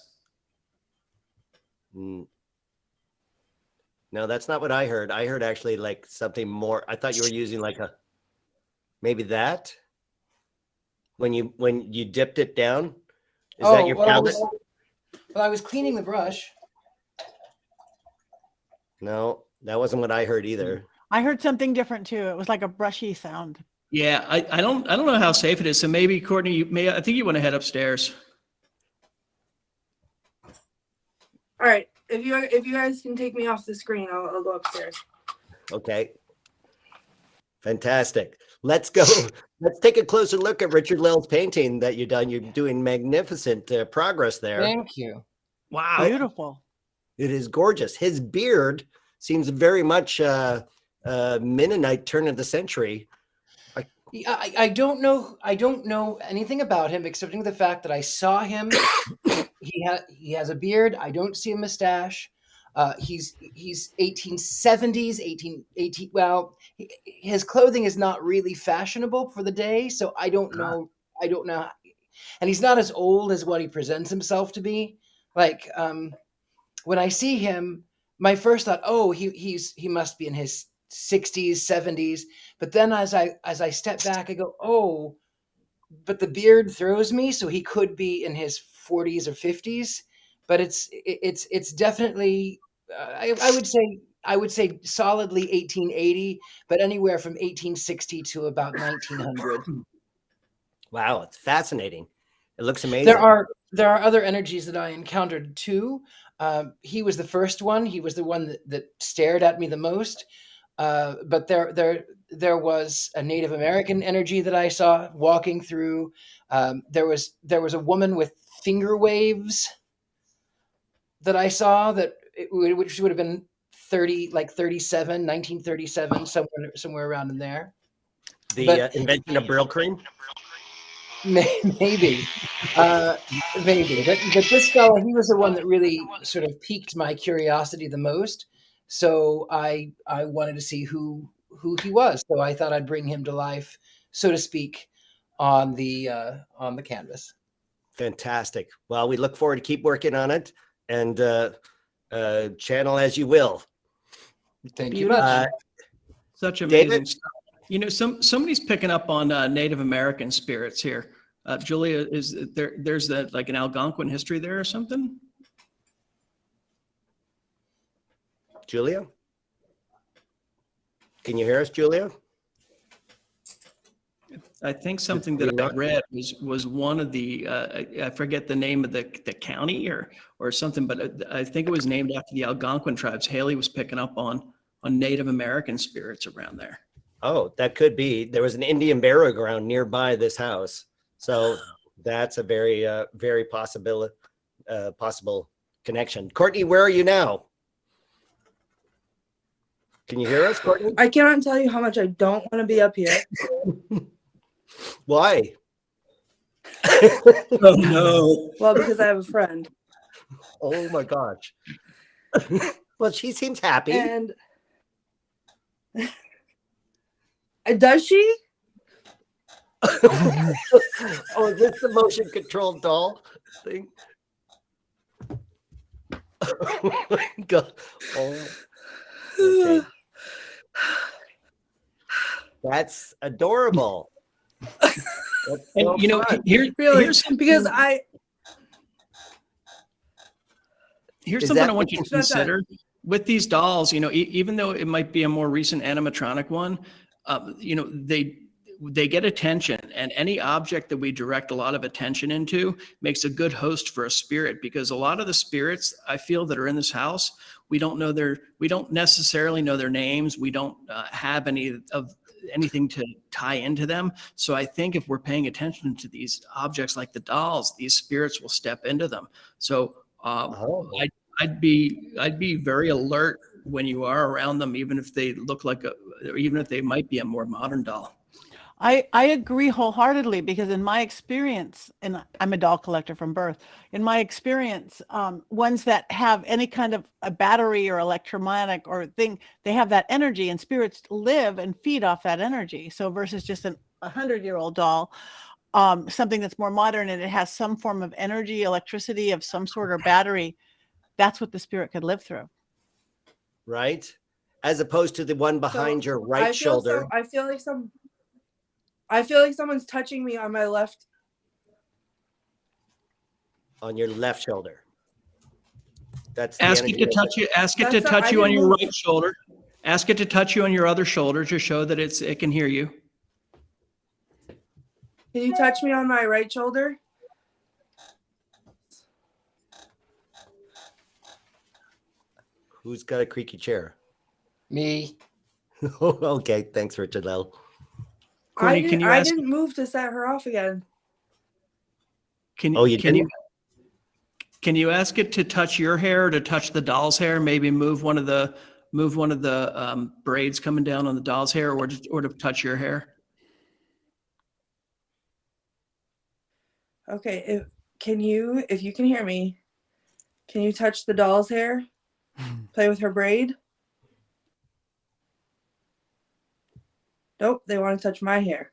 Mm. No, that's not what I heard. I heard actually like something more. I thought you were using like maybe that when you dipped it down. Is that your well, I palette? Well, I was cleaning the brush. No, that wasn't what I heard either. I heard something different too. It was like a brushy sound. Yeah, I don't know how safe it is. So maybe Courtney, I think you want to head upstairs. All right. If you guys can take me off the screen, I'll go upstairs. Okay. Fantastic. Let's go. Let's take a closer look at Richard-Lael's painting that you've done. You're doing magnificent progress there. Thank you. Wow. Beautiful. It is gorgeous. His beard seems very much Mennonite turn of the century. I don't know anything about him excepting the fact that I saw him. He has a beard. I don't see a mustache. He's 1870s, 18. Well, his clothing is not really fashionable for the day, so I don't know. And he's not as old as what he presents himself to be. Like when I see him, my first thought, oh, he must be in his 60s, 70s. But then as I step back, I go, oh, but the beard throws me, so he could be in his 40s or 50s. But it's definitely I would say solidly 1880, but anywhere from 1860 to about 1900. Wow, it's fascinating. It looks amazing. There are other energies that I encountered too. He was the first one. He was the one that stared at me the most. But there was a Native American energy that I saw walking through. There was a woman with finger waves that I saw which would have been 1937, somewhere around in there. The invention of Brill cream. Maybe. But this fellow, he was the one that really sort of piqued my curiosity the most. So I wanted to see who he was. So I thought I'd bring him to life, so to speak, on the canvas. Fantastic. Well, we look forward to keep working on it and channel as you will. Thank you much. Such amazing David? stuff. You know, somebody's picking up on Native American spirits here. Julia, is there's like an Algonquin history there or something? Julia? Can you hear us, Julia? I think something that I read was one of the I forget the name of the county or something, but I think it was named after the Algonquin tribes. Haley was picking up on Native American spirits around there. Oh, that could be. There was an Indian burial ground nearby this house, so that's a very very possible connection. Courtney, where are you now? Can you hear us, Courtney? I cannot tell you how much I don't want to be up here. Why? Oh no! Well, because I have a friend. Oh my gosh. Well, she seems happy. And does she? Oh, is this the motion controlled doll thing? Oh my God. Oh. Okay. That's adorable. That's And so you know, fun. here's something, Because here's Is something that I want you to Shut up. consider with these dolls. You know, even though it might be a more recent animatronic one, you know, they get attention, and any object that we direct a lot of attention into makes a good host for a spirit, because a lot of the spirits I feel that are in this house, we don't necessarily know their names. We don't have anything to tie into them. So I think if we're paying attention to these objects like the dolls, these spirits will step into them. So I'd be very alert when you are around them, even if they look like even if they might be a more modern doll. I agree wholeheartedly, because in my experience, and I'm a doll collector from birth, in my experience, ones that have any kind of a battery or electromagnetic or thing, they have that energy, and spirits live and feed off that energy. So versus just a 100-year-old doll, something that's more modern and it has some form of energy, electricity of some sort or battery, that's what the spirit could live through. Right? As opposed to the one behind your right shoulder. I feel like someone's touching me on my left. On your left shoulder. That's the Ask it energy to of touch you. Ask it to That's not- touch I you on didn't your move. right shoulder. Ask it to touch you on your other shoulder to show that it can hear you. Can you touch me on my right shoulder? Who's got a creaky chair? Me. Okay, thanks, Richard-Lael. Courtney, I can you I ask? didn't move to set her off again. Can Oh, you can you didn't? can you ask it to touch your hair or to touch the doll's hair? Maybe move one of the braids coming down on the doll's hair, or to touch your hair. Okay, if you can hear me, can you touch the doll's hair? Play with her braid? Nope, they want to touch my hair.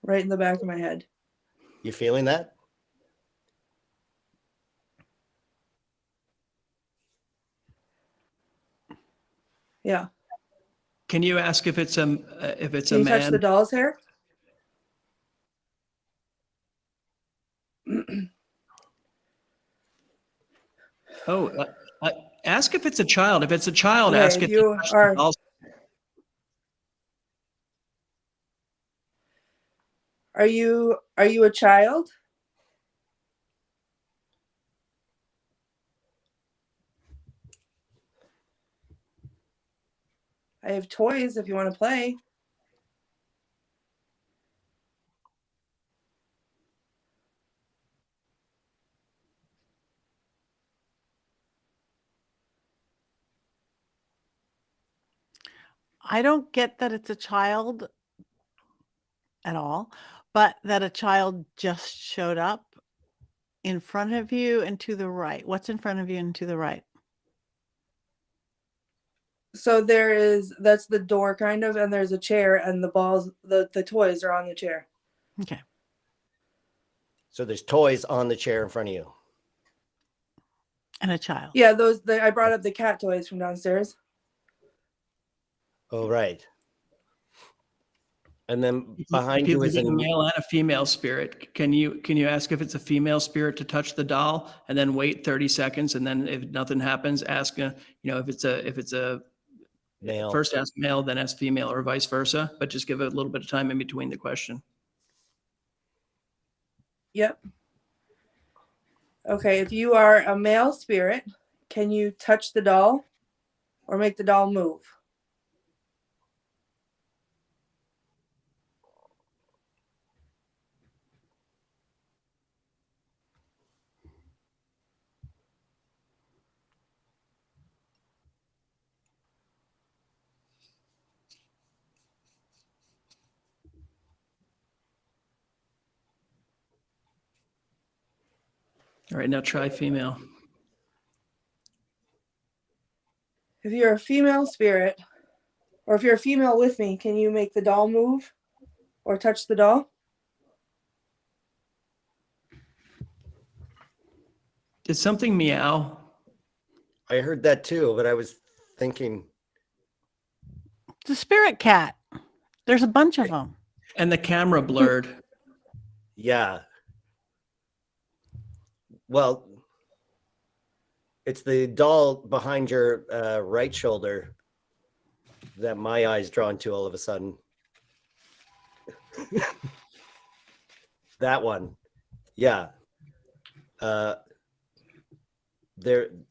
Right in the back of my head. You feeling that? Yeah. Can you ask if it's a Can a you touch man? the doll's hair? Oh, ask if it's a child. If it's a child, Okay, ask if it to you touch are- the doll's. Are you a child? I have toys if you want to play. I don't get that it's a child at all, but that a child just showed up in front of you and to the right. What's in front of you and to the right? So that's the door kind of, and there's a chair, and the toys are on the chair. Okay. So there's toys on the chair in front of you. And a child. Yeah, I brought up the cat toys from downstairs. Oh, right. And then It's behind you is a male and a female spirit. Can you ask if it's a female spirit to touch the doll, and then wait 30 seconds, and then if nothing happens, ask if it's a male. first ask male, then ask female, or vice versa. But just give it a little bit of time in between the question. Yep. Okay, if you are a male spirit, can you touch the doll or make the doll move? All right, now try female. If you're a female spirit, or if you're a female with me, can you make the doll move or touch the doll? Did something meow? I heard that too, but I was thinking, It's a spirit cat. There's a bunch of them. And the camera blurred. yeah. Well, it's the doll behind your right shoulder that my eye's drawn to all of a sudden. That one. Yeah. There.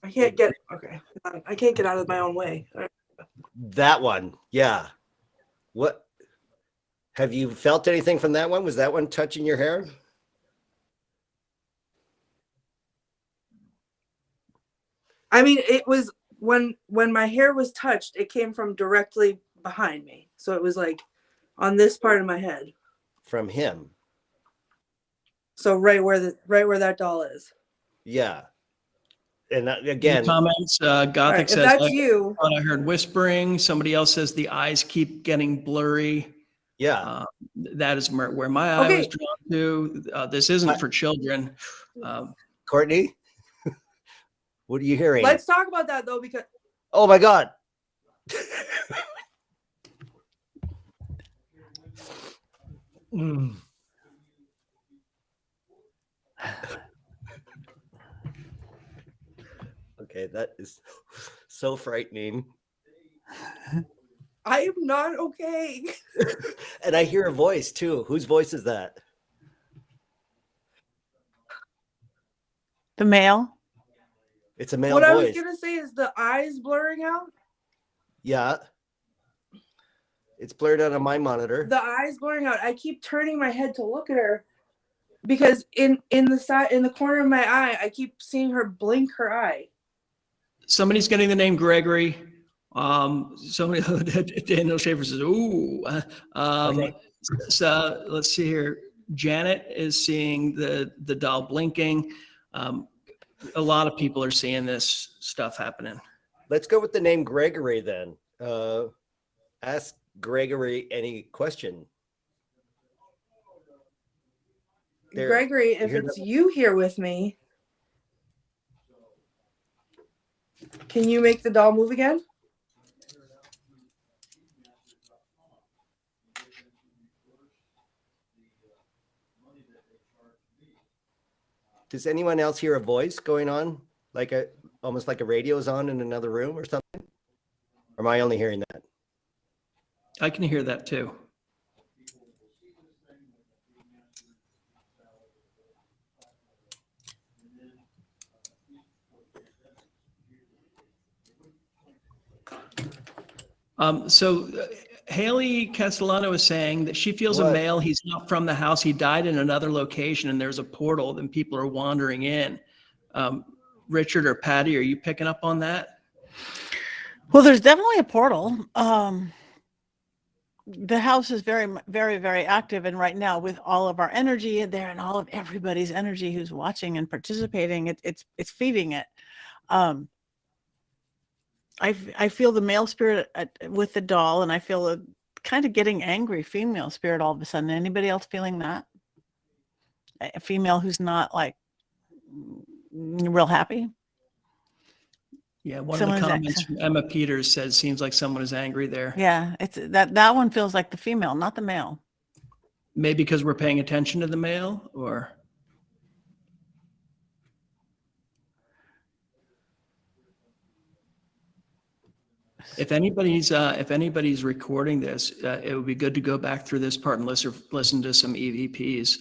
I can't get out of my own way. That one. Yeah. What? Have you felt anything from that one? Was that one touching your hair? I mean, it was when my hair was touched, it came from directly behind me. So it was like on this part of my head. From him. So right where that doll is. Yeah. And Again, again, comments. Gothic Right, if says, that's you. I heard whispering. Somebody else says the eyes keep getting blurry. yeah. That is where my eye was drawn to. This isn't for children. Courtney, what are you hearing? Let's talk about that though, because Oh my God. Mm. Okay, that is so frightening. I am not okay. And I hear a voice too. Whose voice is that? The male. It's a male What I was voice. gonna say is the eyes blurring out. Yeah. It's blurred out on my monitor. The eyes blurring out. I keep turning my head to look at her because in the corner of my eye, I keep seeing her blink her eye. Somebody's getting the name Gregory. Somebody, Daniel Schaefer says, ooh. Okay. So let's see here. Janet is seeing the doll blinking. A lot of people are seeing this stuff happening. Let's go with the name Gregory then. Ask Gregory any question. There. Gregory, if You hear it's that? you here with me, can you make the doll move again? Does anyone else hear a voice going on? Like almost like a radio is on in another room or something? Or am I only hearing that? I can hear that too. Haley Castellano is saying that she feels What? a male. He's not from the house. He died in another location, and there's a portal, and people are wandering in. Richard or Patti, are you picking up on that? Well, there's definitely a portal. The house is very, very, very active, and right now, with all of our energy in there and all of everybody's energy who's watching and participating, it's feeding it. I feel the male spirit with the doll, and I feel a kind of getting angry female spirit all of a sudden. Anybody else feeling that? A female who's not like real happy? Yeah, one Someone's of the comments from Emma Peters says, seems like someone is angry there. Yeah, it's that one feels like the female, not the male. Maybe because we're paying attention to the male, or? If anybody's recording this, it would be good to go back through this part and listen to some EVPs.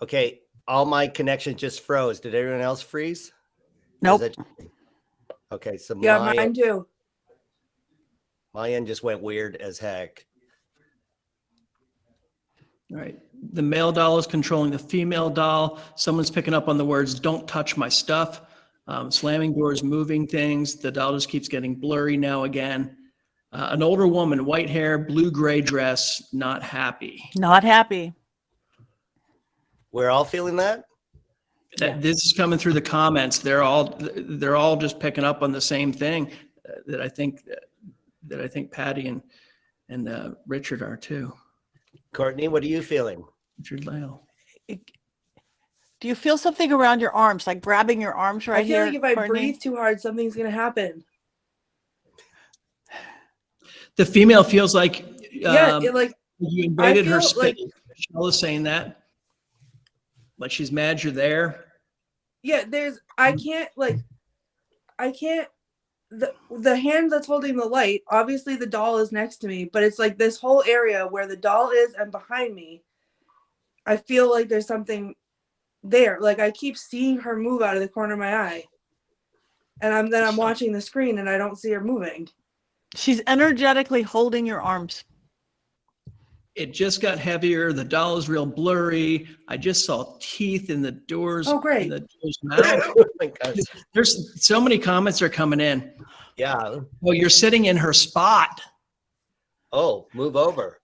Okay, all my connections just froze. Did everyone else freeze? Nope. Okay, so Yeah, mine too. my end just went weird as heck. All right. The male doll is controlling the female doll. Someone's picking up on the words, "Don't touch my stuff." Slamming doors, moving things. The doll just keeps getting blurry now again. An older woman, white hair, blue-gray dress, not happy. Not happy. We're all feeling that? This is coming through the comments. They're all just picking up on the same thing that I think Patti and Richard are too. Courtney, what are you feeling? Richard-Lael. Do you feel something around your arms, like grabbing your arms right I feel here? like if I Courtney? breathe too hard, something's gonna happen. The female feels like Yeah, you invaded her feel space. like- Michelle is saying that. Like she's mad you're there. yeah. I can't. The hand that's holding the light. Obviously, the doll is next to me, but it's like this whole area where the doll is and behind me. I feel like there's something there. Like I keep seeing her move out of the corner of my eye, and I'm watching the screen and I don't see her moving. She's energetically holding your arms. It just got heavier. The doll is real blurry. I just saw teeth in the doors. Oh, great. In the door's mouth. Oh my gosh. There's so many comments are coming in. Yeah. Well, you're sitting in her spot. Oh, move over.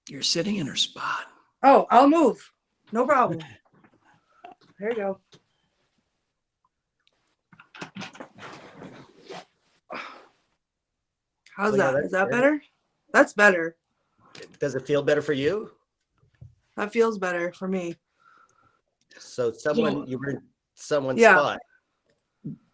You're sitting in her spot. Oh, I'll move. No problem. There you go. How's Oh, yeah, that? that's Is that better. better? That's better. Does it feel better for you? That feels better for me. So you were in someone's Yeah. spot.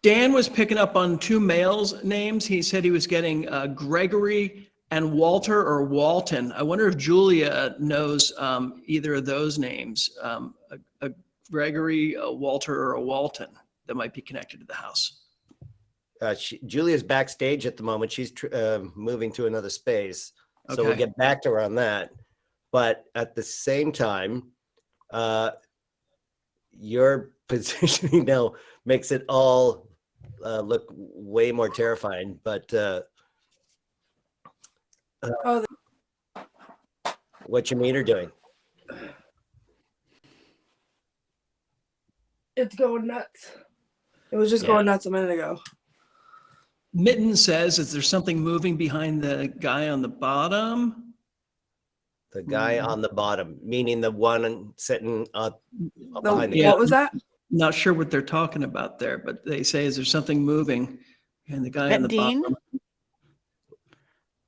Dan was picking up on two males' names. He said he was getting Gregory and Walter or Walton. I wonder if Julia knows either of those names. Gregory, a Walter, or a Walton that might be connected to the house. Julia's backstage at the moment. She's moving to another space. So we'll Okay. get back to her on that. But at the same time, your positioning now makes it all look way more terrifying. But Oh, what you mean are doing? it's going nuts. It was just going nuts a minute ago. Mitten says, is there something moving behind the guy on the bottom? The guy on the bottom, meaning the one sitting behind the Yeah. What was that? Not sure what they're talking about there, but they say, is there something moving? And the guy on the Dean? bottom.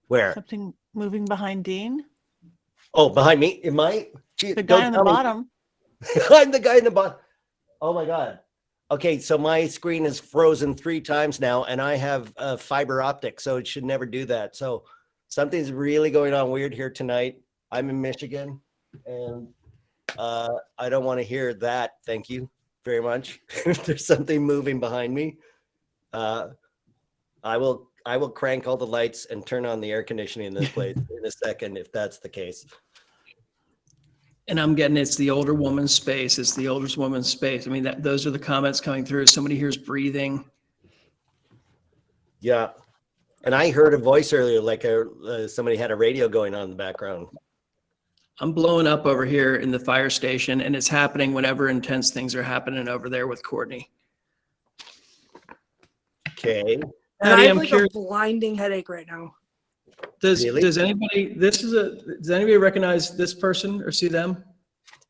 Where? Something moving behind Dean? Oh, behind me? Am I? The guy on the bottom. I'm the guy in the bottom. Oh my God. Okay, so my screen is frozen 3 times now, and I have fiber optic, so it should never do that. So something's really going on weird here tonight. I'm in Michigan, and I don't want to hear that. Thank you very much. If there's something moving behind me, I will crank all the lights and turn on the air conditioning in this place in a second if that's the case. And I'm getting it's the older woman's space. It's the older woman's space. I mean, those are the comments coming through. Somebody hears breathing. Yeah. And I heard a voice earlier, like somebody had a radio going on in the background. I'm blowing up over here in the fire station, and it's happening whenever intense things are happening over there with Courtney. Okay. And Patti, I have I'm like curious. a blinding headache right now. Really? Does anybody recognize this person or see them?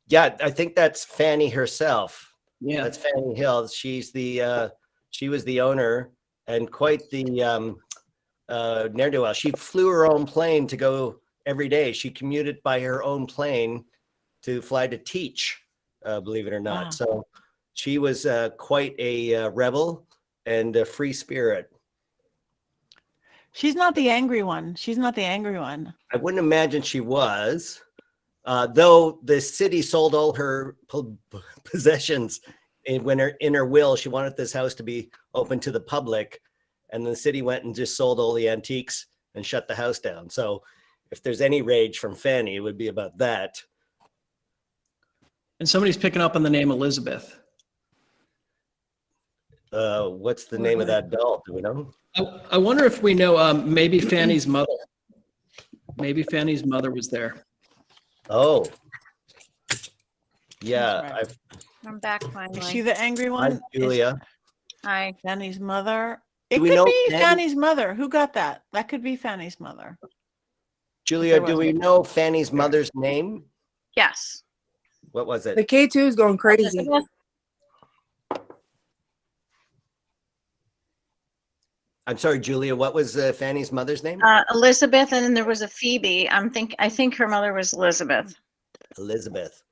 Yeah, I think that's Fanny herself. Yeah. That's Fanny Hill. She's she was the owner and quite the ne'er-do-well. She flew her own plane to go every day. She commuted by her own plane to fly to teach, believe it or not. Wow. So she was quite a rebel and a free spirit. She's not the angry one. She's not the angry one. I wouldn't imagine she was, though the city sold all her possessions in her will. She wanted this house to be open to the public, and the city went and just sold all the antiques and shut the house down. So if there's any rage from Fanny, it would be about that. And somebody's picking up on the name Elizabeth. What's the name of that doll? Do we know? I wonder if we know maybe Fanny's mother. Maybe Fanny's mother was there. Oh, yeah. That's right. I'm back Is finally. she the angry one? Hi, Julia. Hi. Is Fanny's mother. It we could know be Fanny- Fanny's mother. Who got that? That could be Fanny's mother. Julia, There do we was- know Fanny's mother's name? Yes. What was it? The K2 is going crazy. I'm sorry, Julia. What was Fanny's mother's name? Elizabeth, and then there was a Phoebe. I think her mother was Elizabeth. Elizabeth.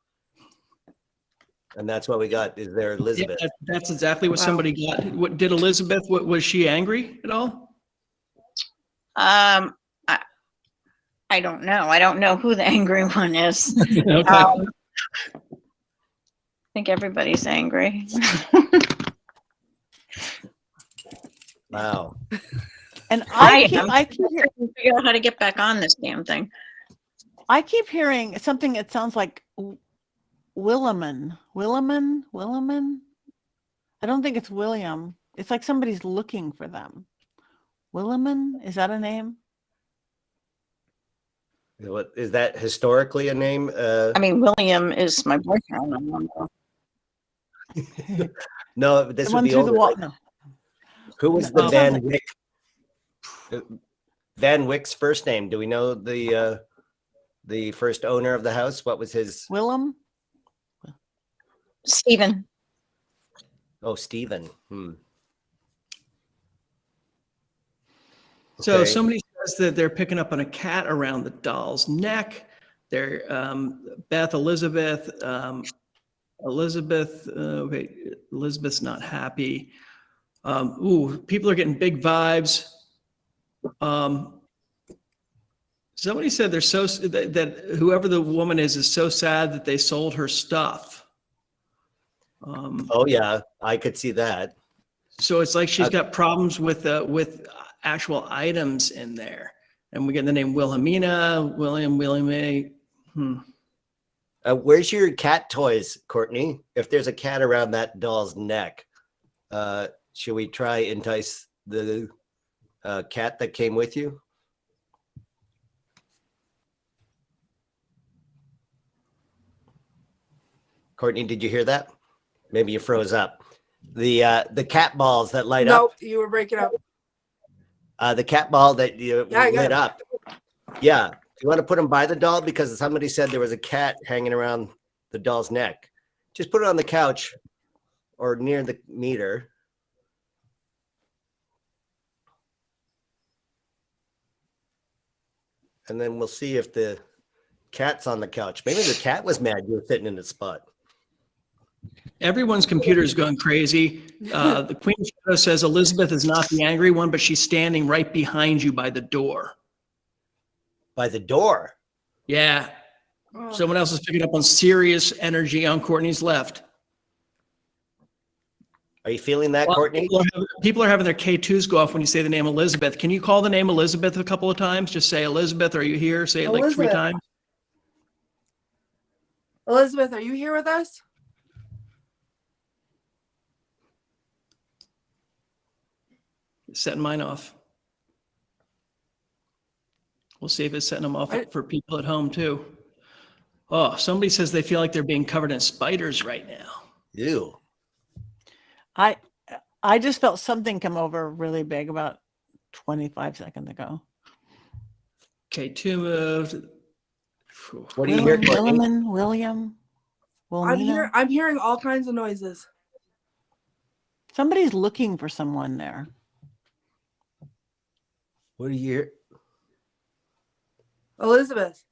And that's what we got. Is there Elizabeth? Yeah, that's exactly what somebody got. What did Elizabeth? Was she angry at all? I don't know. I don't know who the angry one is. Okay. I think everybody's angry. Wow. And I I keep figure out how to get back on this damn thing. I keep hearing something that sounds like Williman. I don't think it's William. It's like somebody's looking for them. Williman, is that a name? What is that historically a name? I mean, William is my boyfriend. I don't know. No, this The would one be through the older. wall. Like, No. who was the No. Van Wyck? Van Wyck's first name? Do we know the first owner of the house? What was his? Willem? Stephen. Oh, Stephen. So Okay. somebody says that they're picking up on a cat around the doll's neck. They're Elizabeth. Elizabeth's not happy. People are getting big vibes. Somebody said they're that whoever the woman is so sad that they sold her stuff. Oh yeah, I could see that. So it's like she's got problems with actual items in there. And we get the name Wilhelmina, William A. Where's your cat toys, Courtney? If there's a cat around that doll's neck, should we try entice the cat that came with you? Courtney, did you hear that? Maybe you froze up. The cat balls that light up. Nope, you were breaking up. The cat ball that you Yeah, I got lit it. up. Yeah. You want to put them by the doll because somebody said there was a cat hanging around the doll's neck. Just put it on the couch or near the meter. And then we'll see if the cat's on the couch. Maybe the cat was mad you were sitting in the spot. Everyone's computer is going crazy. The Queen Shadow says Elizabeth is not the angry one, but she's standing right behind you by the door. By the door? Yeah. Oh. Someone else is picking up on serious energy on Courtney's left. Are you feeling that, Well, Courtney? people are having their K2s go off when you say the name Elizabeth. Can you call the name Elizabeth a couple of times? Just say, Elizabeth, are you here? Say it like 3 Elizabeth. times. Elizabeth, are you here with us? Setting mine off. We'll see if it's setting them off for people at home too. Oh, somebody says they feel like they're being covered in spiders right now. Ew. I just felt something come over really big about 25 seconds ago. K2 moved. What do you hear, Courtney? William. I'm hearing all kinds of noises. Somebody's looking for someone there. What do you hear? Elizabeth.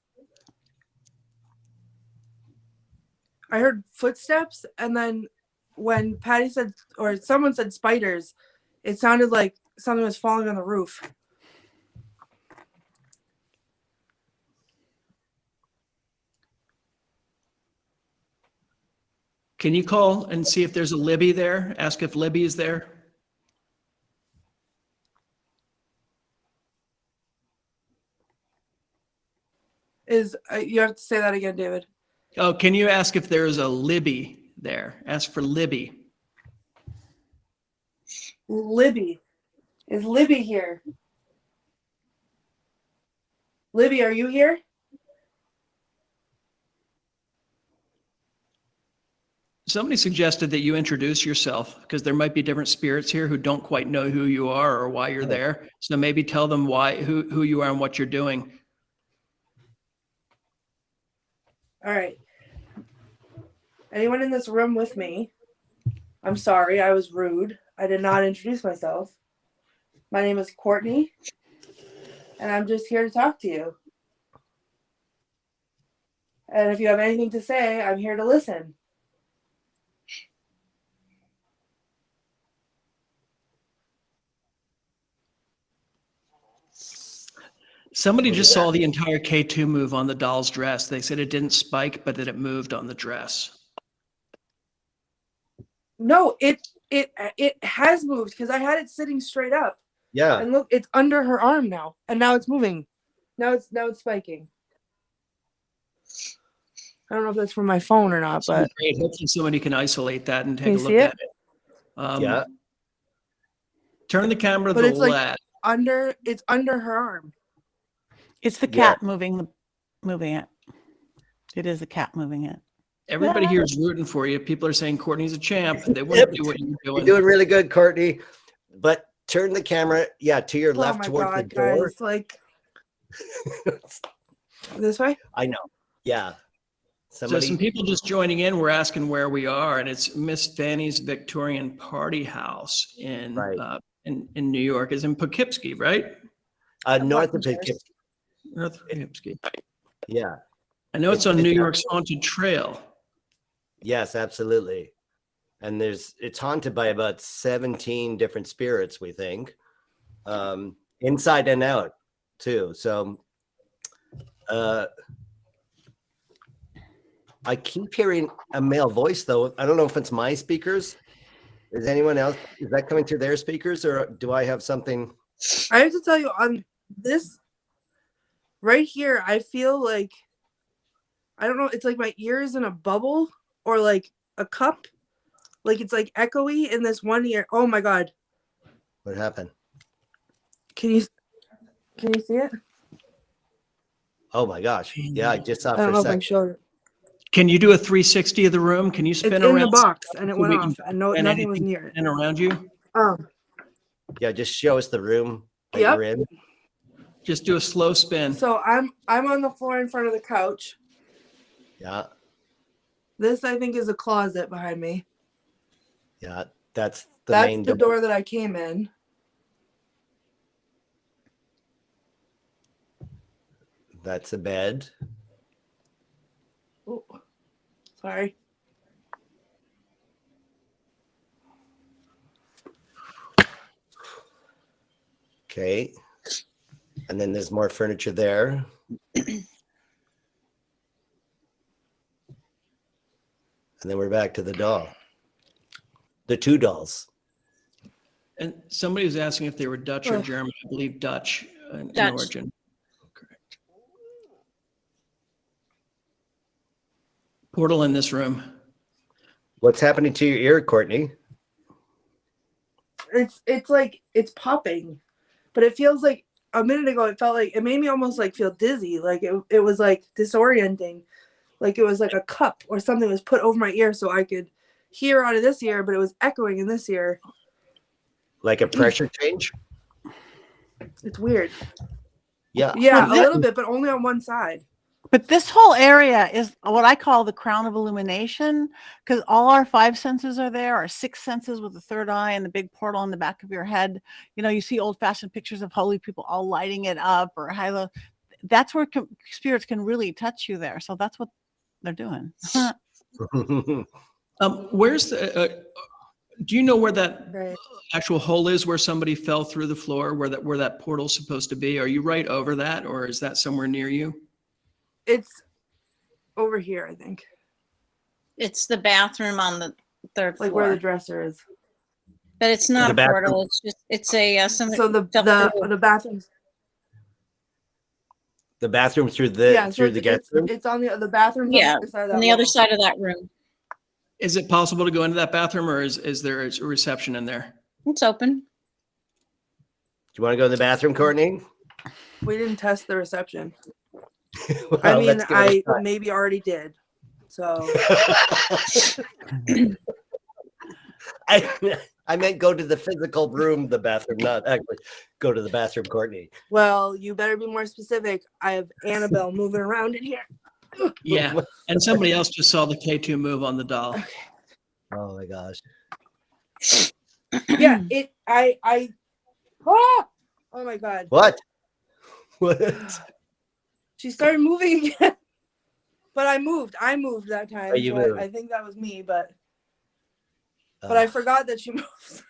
I heard footsteps, and then when Patti said, or someone said spiders, it sounded like something was falling on the roof. Can you call and see if there's a Libby there? Ask if Libby is there. You have to say that again, David. Oh, can you ask if there is a Libby there? Ask for Libby. Libby. Is Libby here? Libby, are you here? Somebody suggested that you introduce yourself because there might be different spirits here who don't quite know who you are or why you're there. So maybe tell them who you are and what you're doing. All right. Anyone in this room with me? I'm sorry, I was rude. I did not introduce myself. My name is Courtney, and I'm just here to talk to you. And if you have anything to say, I'm here to listen. Somebody just saw the entire K2 move on the doll's dress. They said it didn't spike, but that it moved on the dress. No, it has moved because I had it sitting straight up. Yeah. And look, it's under her arm now, and now it's moving. Now it's spiking. I don't know if that's from my phone or not, but Great. Hopefully somebody can isolate that and take Can a you look see at it? it. Yeah. Turn the camera to But the it's like- left. it's under her arm. It's the cat moving it. It is the cat moving it. Everybody here is rooting for you. People are saying Courtney's a champ. They wouldn't do what you're doing. You're doing really good, Courtney. But turn the camera, to your left Oh my towards God, the door. guys! Like this way. I know. Yeah. So Somebody. some people just joining in, we're asking where we are, and it's Miss Fanny's Victorian Party House in New York. It's in Poughkeepsie, right? North of Poughkeepsie. North of Poughkeepsie. Yeah. I know it's on New York's Haunted Trail. Yes, absolutely. And it's haunted by about 17 different spirits, we think, inside and out too. So I keep hearing a male voice though. I don't know if it's my speakers. Is anyone else? Is that coming through their speakers, or do I have something? I have to tell you, on this right here, I feel like, I don't know, it's like my ear is in a bubble or like a cup. Like it's like echoey in this one ear. Oh my God. What happened? Can you see it? Oh my gosh! Yeah, I just saw I for don't a know if I second. can show it. Can you do a 360 of the room? Can you spin It's around? in the box and it so went we off can and find nothing was anything near it. in around you? Yeah, just show us the room that Yep. you're in. Just do a slow spin. So I'm on the floor in front of the couch. Yeah, This I think is a closet behind me. yeah, that's the That's main the door that I came in. That's a bed. Oh, sorry. Okay, and then there's more furniture there. And then we're back to the doll. The two dolls. And somebody was asking if they were Dutch or Ugh. German. I believe Dutch in Dutch. origin. Correct. Portal in this room. What's happening to your ear, Courtney? It's like it's popping, but it feels like a minute ago it felt like it made me almost like feel dizzy. Like it was like disorienting. Like it was like a cup or something was put over my ear so I could hear out of this ear, but it was echoing in this ear. Like a pressure change? It's weird. Yeah. Yeah, Well, a that- little bit, but only on one side. But this whole area is what I call the crown of illumination, because all our five senses are there, our six senses with the third eye and the big portal on the back of your head. You know, you see old-fashioned pictures of holy people all lighting it up or high. That's where spirits can really touch you there. So that's what they're doing. Where's the? Do you know where that Right. actual hole is, where somebody fell through the floor, where that portal's supposed to be? Are you right over that, or is that somewhere near you? It's over here, I think. It's the bathroom on the third Like floor. where the dresser is. But it's not The a bathroom. portal. It's just somebody So the bathroom's The bathroom through the yeah, so through the guest room? it's on the bathroom Yeah, on the other side of that on the other wall. side of that room. Is it possible to go into that bathroom, or is there a reception in there? It's open. Do you want to go in the bathroom, Courtney? We didn't test the reception. Well, I mean, let's give it a I maybe already did. So I meant go to the physical room, the bathroom, not actually go to the bathroom, Courtney. well, you better be more specific. I have Annabelle moving around in here. Yeah, and somebody else just saw the K2 move on the doll. Oh my gosh. Yeah, I oh my God. What? What? She started moving again. But I moved that time. Oh, you so moved. I think that was me, but I forgot that she moved.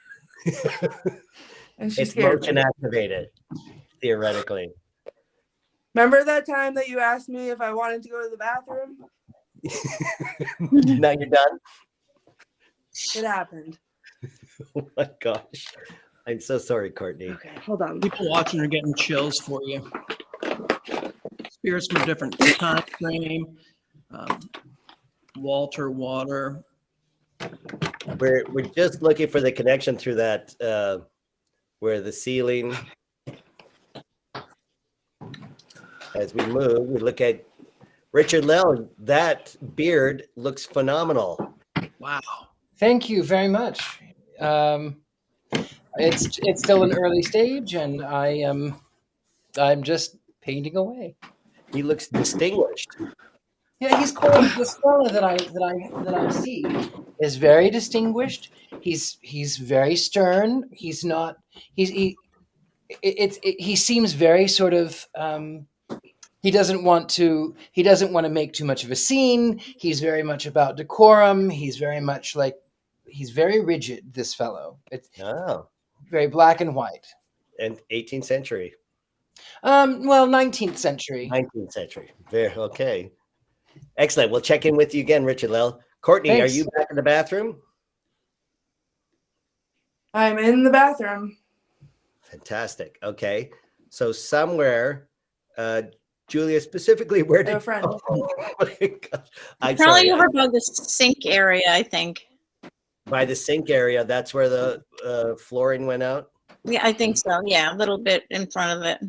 And she It's scared motion me. activated, theoretically. Remember that time that you asked me if I wanted to go to the bathroom? Now you're done? It happened. Oh my gosh. I'm so sorry, Courtney. Okay, hold on. People watching are getting chills for you. Spirits from a different time frame. Walter Water. We're just looking for the connection through that where the ceiling. As we move, we look at Richard-Lael. That beard looks phenomenal. Wow. Thank you very much. It's still an early stage, and I'm just painting away. He looks distinguished. Yeah, he's called this fella that I see is very distinguished. He's very stern. He's not. He seems very sort of. He doesn't want to make too much of a scene. He's very much about decorum. He's very much like he's very rigid. This fellow. It's Oh, very black and white. and 18th century, Well, 19th century. 19th century. Very okay. Excellent. We'll check in with you again, Richard-Lael. Courtney, Thanks. are you back in the bathroom? I'm in the bathroom. Fantastic. Okay. So somewhere, Julia, specifically, where did A friend. Oh my gosh. I'm Probably sorry. over by the sink area, I think. By the sink area, that's where the flooring went out. Yeah, I think so. Yeah, a little bit in front of it.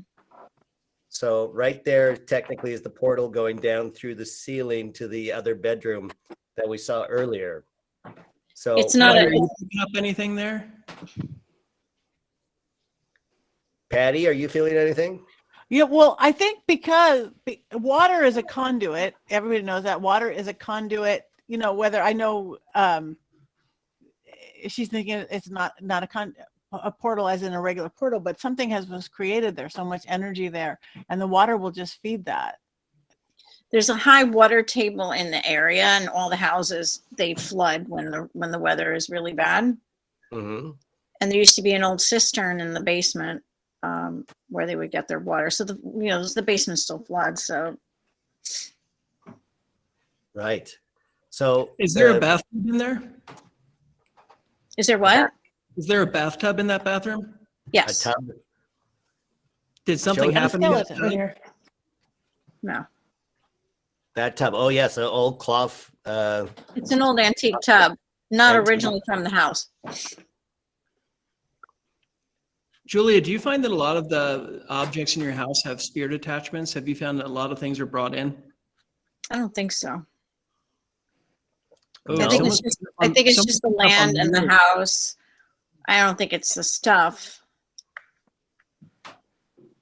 So right there, technically, is the portal going down through the ceiling to the other bedroom that we saw earlier. So It's not Are a, you picking up anything there? Patti, are you feeling anything? Yeah, well, I think because water is a conduit. Everybody knows that water is a conduit. You know, whether I know she's thinking it's not a portal as in a regular portal, but something was created there, so much energy there, and the water will just feed that. there's a high water table in the area, and all the houses, they flood when the weather is really bad. Mm-hmm. And there used to be an old cistern in the basement where they would get their water. So the basement still floods. So Right. So Is there a bathtub in there? is there what? Is there a bathtub in that bathroom? a Yes. tub? Did something Show- happen? skeleton. Right here. No. That tub. Oh yes, an old cloth. It's an old antique tub, not Antique. originally from the house. Julia, do you find that a lot of the objects in your house have spirit attachments? Have you found that a lot of things are brought in? I don't think so. Oh, I think someone's it's just the picking up on land and the mirrors. house. I don't think it's the stuff.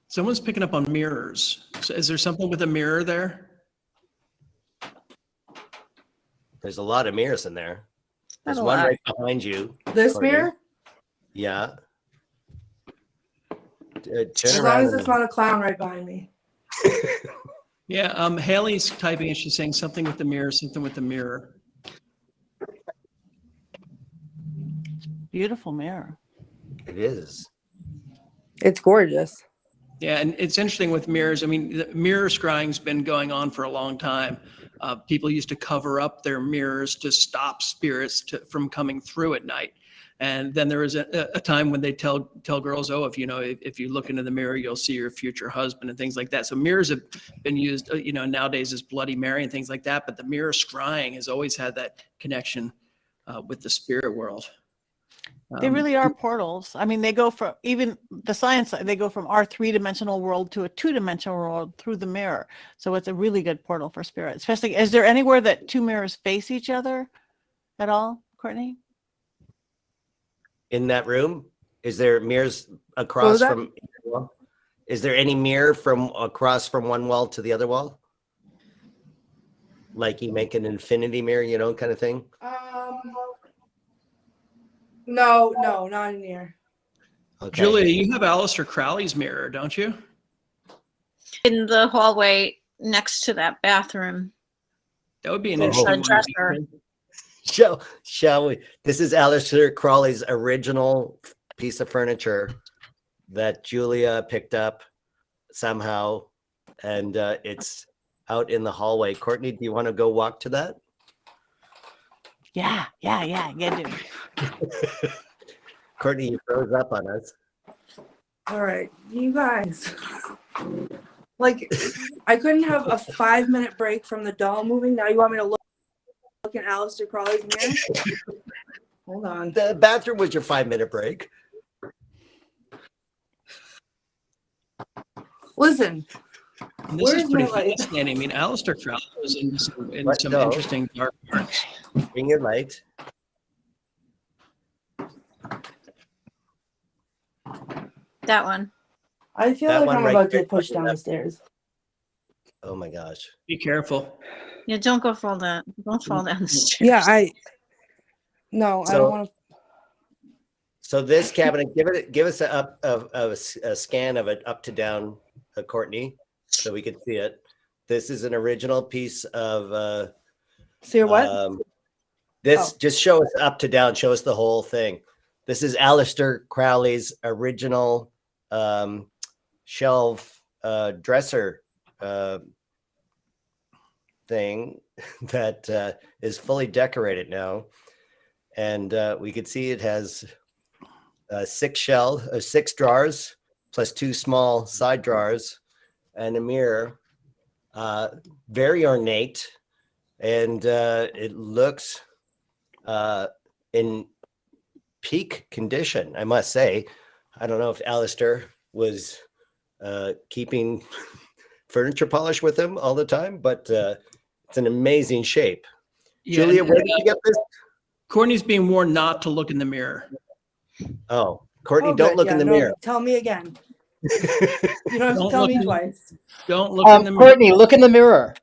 Someone's picking up on mirrors. So is there something with a mirror there? There's a lot of mirrors in there. Not There's a one lot. right behind you. This Courtney. mirror? Yeah. Turn As long around. as it's not a clown right behind me. Yeah, Haley's typing and she's saying something with the mirror, something with the mirror. Beautiful mirror. It is. It's gorgeous. Yeah, and it's interesting with mirrors. I mean, the mirror scrying's been going on for a long time. People used to cover up their mirrors to stop spirits from coming through at night. And then there was a time when they tell girls, oh, if you look into the mirror, you'll see your future husband and things like that. So mirrors have been used, nowadays as Bloody Mary and things like that. But the mirror scrying has always had that connection with the spirit world. They really are portals. I mean, they go from, even the science, they go from our 3-dimensional world to a 2-dimensional world through the mirror. So it's a really good portal for spirit. Especially, is there anywhere that two mirrors face each other at all, Courtney? In that room, is there mirrors across that? from? Is there any mirror from across from one wall to the other wall? Like you make an infinity mirror, kind of thing. No, not in here. Okay. Julia, you have Aleister Crowley's mirror, don't you? In the hallway next to that bathroom. That would be an There's interesting a one. dresser. Shall we? This is Aleister Crowley's original piece of furniture that Julia picked up somehow, and it's out in the hallway. Courtney, do you want to go walk to that? Yeah, dude. Courtney, you froze up on us. All right, you guys. Like, I couldn't have a 5-minute break from the doll moving. Now you want me to look at Aleister Crowley's mirror? Hold on. The bathroom was your 5-minute break. Listen, And this is Where's pretty my light? fascinating. I mean, Aleister Crowley was in some No. interesting dark arts. Bring your light. That one. I feel That like one I'm right about to there. get pushed down the stairs. Oh my gosh. Be careful. Yeah, don't fall down the stairs. Yeah, I don't So- want to. So this cabinet, give us a scan of it up to down, Courtney, so we can see it. This is an original piece of See what? this. Oh. Just show us up to down. Show us the whole thing. This is Aleister Crowley's original shelf dresser thing that is fully decorated now. And we could see it has 6 drawers plus 2 small side drawers and a mirror. Very ornate. And it looks in peak condition, I must say. I don't know if Alistair was keeping furniture polish with him all the time, but it's an amazing shape. Yeah, Julia, where did you get this? Courtney's being warned not to look in the mirror. Oh, Courtney, Oh, don't good. look Yeah, in the no, mirror. Tell me again. You don't have to Don't tell look me in- twice. Don't look in the mirror. Courtney, look in the mirror.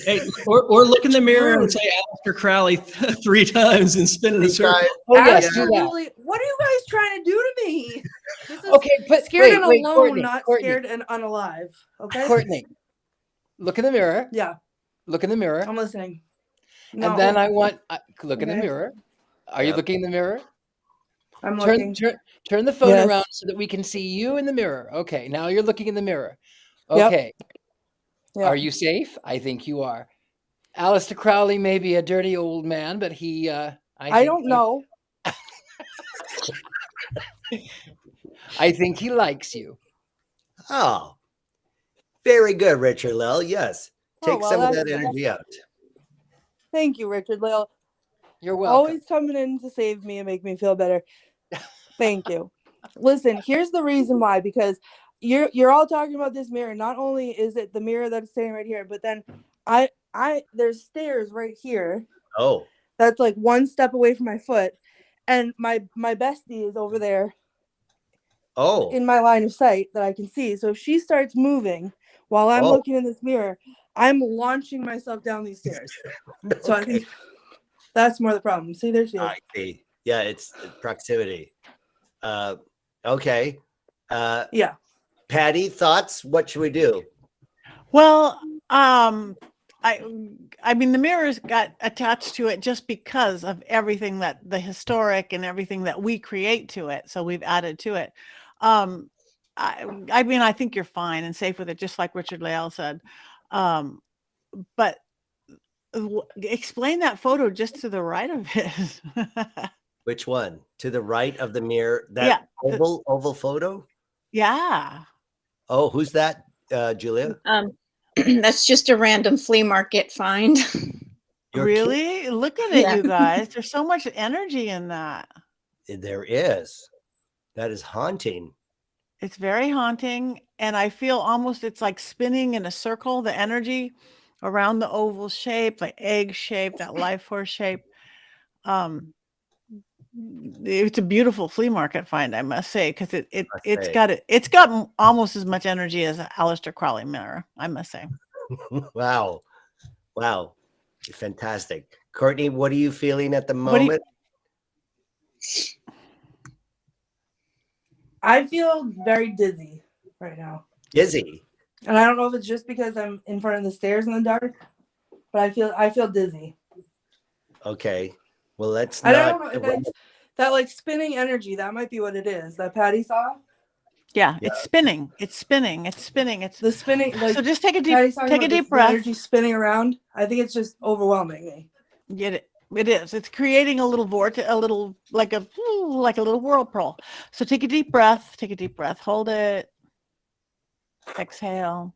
Hey, or look in the mirror and Rude. say Alistair Crowley 3 times and spin in a circle. Oh yes, do that. Absolutely. What are you guys trying to do to me? This is Okay, but scared and wait, alone, Courtney, not Courtney, scared and unalive. Okay. Courtney, look in the mirror. Yeah, Look in the mirror, I'm listening. No, and then I want look in the Okay. mirror. Are you Yep. looking in the mirror? I'm looking. Turn the phone Yes. around so that we can see you in the mirror. Okay, now you're looking in the mirror. Yep. Okay, Yeah. are you safe? I think you are. Alistair Crowley may be a dirty old man, but he I think don't know. I think he likes you. Oh, very good, Richard-Lael. Yes. Oh, Take well, some of that's that energy out. Thank you, Richard-Lael. You're welcome. Always coming in to save me and make me feel better. Thank you. Listen, here's the reason why, because you're all talking about this mirror. Not only is it the mirror that's standing right here, but then there's stairs right here. Oh, That's like 1 step away from my foot. And my bestie is over there oh, in my line of sight that I can see. So if she starts moving while I'm Oh. looking in this mirror, I'm launching myself down these stairs. So I okay. think that's more the problem. See, there she is. I see. Yeah, it's proximity. Okay. Yeah. Patti, thoughts? What should we do? Well, I mean, the mirrors got attached to it just because of everything that the historic and everything that we create to it. So we've added to it. I mean, I think you're fine and safe with it, just like Richard-Lael said. But explain that photo just to the right of it. Which one? To the right of the mirror? That oval photo? Yeah. Oh, who's that, Julia? That's just a random flea market find. Your Really? Look at it, Yeah. you guys. There's so much energy in that. There is. That is haunting. It's very haunting. And I feel almost it's like spinning in a circle, the energy around the oval shape, like egg shape, that life force shape. It's a beautiful flea market find, I must say, because it's got almost as much energy as an Aleister Crowley mirror, I must say. Wow. Fantastic. Courtney, what are you feeling at the What do you- moment? I feel very dizzy right now. Dizzy. And I don't know if it's just because I'm in front of the stairs in the dark, but I feel dizzy. Okay. Well, let's I not. don't know if it's that like spinning energy. That might be what it is that Patti saw. Yeah, Yeah. it's spinning. It's spinning. It's The spinning, like so just take a Patti's talking about deep the breath. energy spinning around. I think it's just overwhelming me. Get it. It is. It's creating a little vortex, a little like a little whirlpool. So take a deep breath. Take a deep breath. Hold it. Exhale.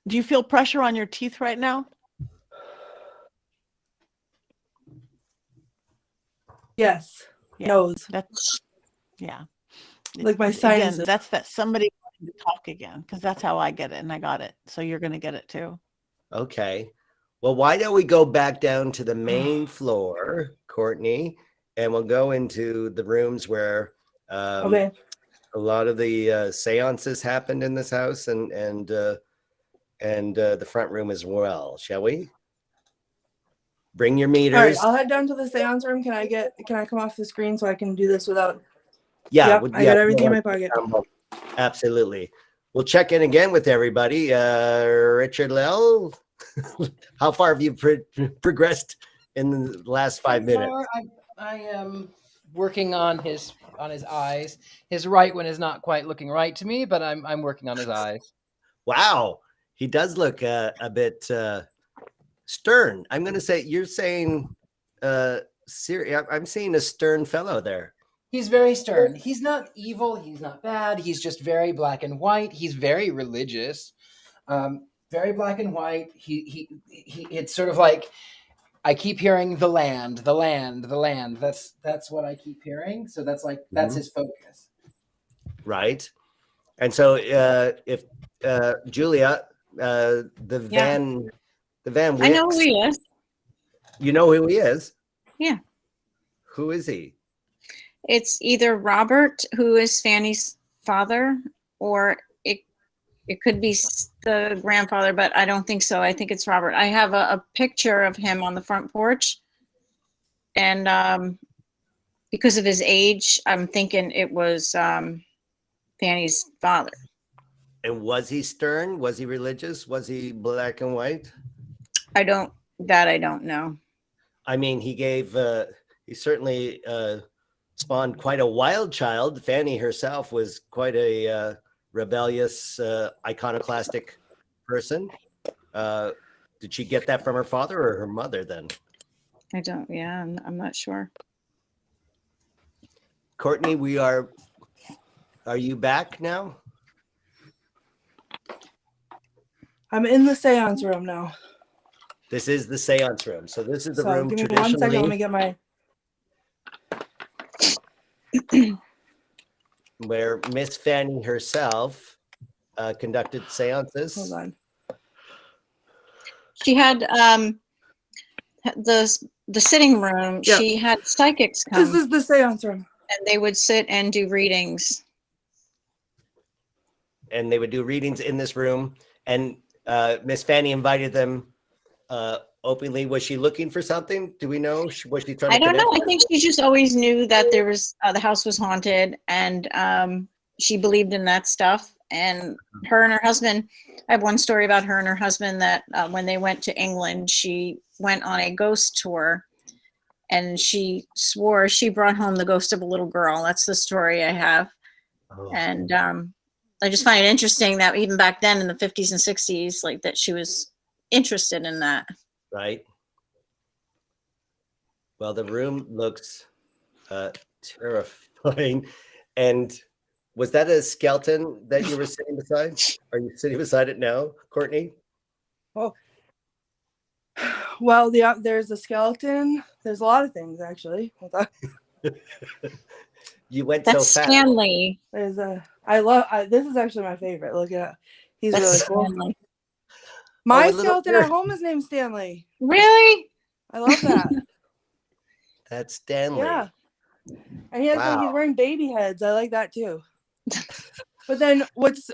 Do you feel pressure on your teeth right now? Yes. Yeah. Nose. That's yeah. Like my Again, sinuses. that's that somebody wanting to talk again, because that's how I get it, and I got it. So you're gonna get it too. Okay. Well, why don't we go back down to the main floor, Courtney, and we'll go into the rooms where Okay. a lot of the seances happened in this house, and the front room as well. Shall we? Bring your meters. All right. I'll head down to the seance room. Can I come off the screen so I can do this without? Yeah, Yep, I got everything in my pocket. Absolutely. We'll check in again with everybody. Richard-Lael, how far have you progressed in the last 5 minutes? I am working on his eyes. His right one is not quite looking right to me, but I'm working on his eyes. Wow, he does look a bit Stern. I'm going to say you're saying I'm seeing a stern fellow there. He's very stern. He's not evil. He's not bad. He's just very black and white. He's very religious. Very black and white. He it's sort of like I keep hearing the land, the land, the land. That's what I keep hearing. So that's his focus. Right. And so if Julia, the van Wicks, I know who he is. You know who he is? Yeah. Who is he? It's either Robert, who is Fanny's father, or it could be the grandfather, but I don't think so. I think it's Robert. I have a picture of him on the front porch, and because of his age, I'm thinking it was Fanny's father. And was he stern? Was he religious? Was he black and white? I don't know. I mean, he certainly spawned quite a wild child. Fanny herself was quite a rebellious, iconoclastic person. Did she get that from her father or her mother then? I'm not sure. Courtney, are you back now? I'm in the seance room now. This is the seance room. So this is the room give me 1 second. Let me get my. Where Miss Fanny herself conducted seances. Hold on. She had the sitting room. Yep. She had psychics come. This is the seance room. And they would sit and do readings. And they would do readings in this room. And Miss Fanny invited them openly. Was she looking for something? Do we know? Was she trying to I don't connect? know. I think she just always knew that there was the house was haunted, and she believed in that stuff. And her and her husband, I have one story about her and her husband that when they went to England, she went on a ghost tour, and she swore she brought home the ghost of a little girl. That's the story I have. Oh. And I just find it interesting that even back then in the 50s and 60s, like that she was interested in that. Right. Well, the room looks terrifying. And was that a skeleton that you were sitting beside? Are you sitting beside it now, Courtney? Oh. Well, there's a skeleton. There's a lot of things, actually. Hold on. You went That's so fast. Stanley. There's this is actually my favorite. Look at he's That's really cool. Stanley. My a little skeleton bird. at home is named Stanley. Really? I love that. That's Stanley. Yeah. And he's wearing baby heads. I like that too. But then what's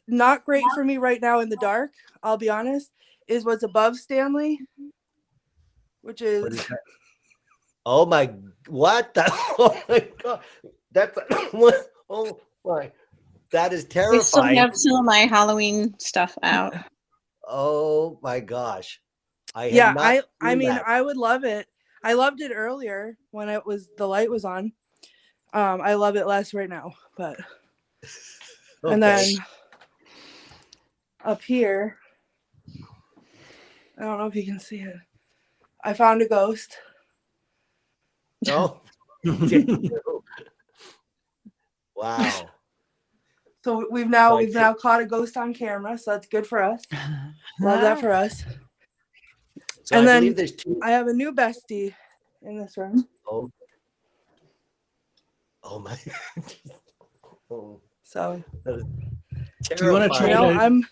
not great for me right now in the dark, I'll be honest, is what's above Stanley, which is What is that? Oh my, what the, oh my God. That's, what, oh my, that is I still terrifying. have some of my Halloween stuff out. Oh my gosh. I mean, that. I would love it. I loved it earlier when the light was on. I love it less right now, but Okay. and then up here, I don't know if you can see it. I found a ghost. Oh. Wow. So we've now caught a ghost on camera, so that's good for us. Love that for us. So And I then believe there's two. I have a new bestie in this room. Oh my. Oh, So that is Do you want to terrifying.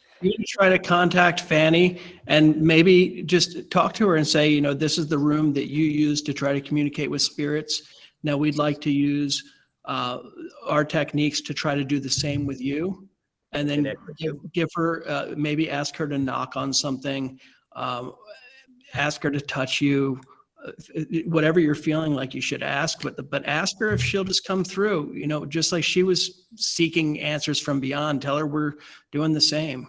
try to contact Fanny and maybe just talk to her and say, you know, this is the room that you use to try to communicate with spirits. Now we'd like to use our techniques to try to do the same with you, and then Connect with you. give her maybe ask her to knock on something, ask her to touch you, whatever you're feeling like you should ask, but ask her if she'll just come through, you know, just like she was seeking answers from beyond. Tell her we're doing the same.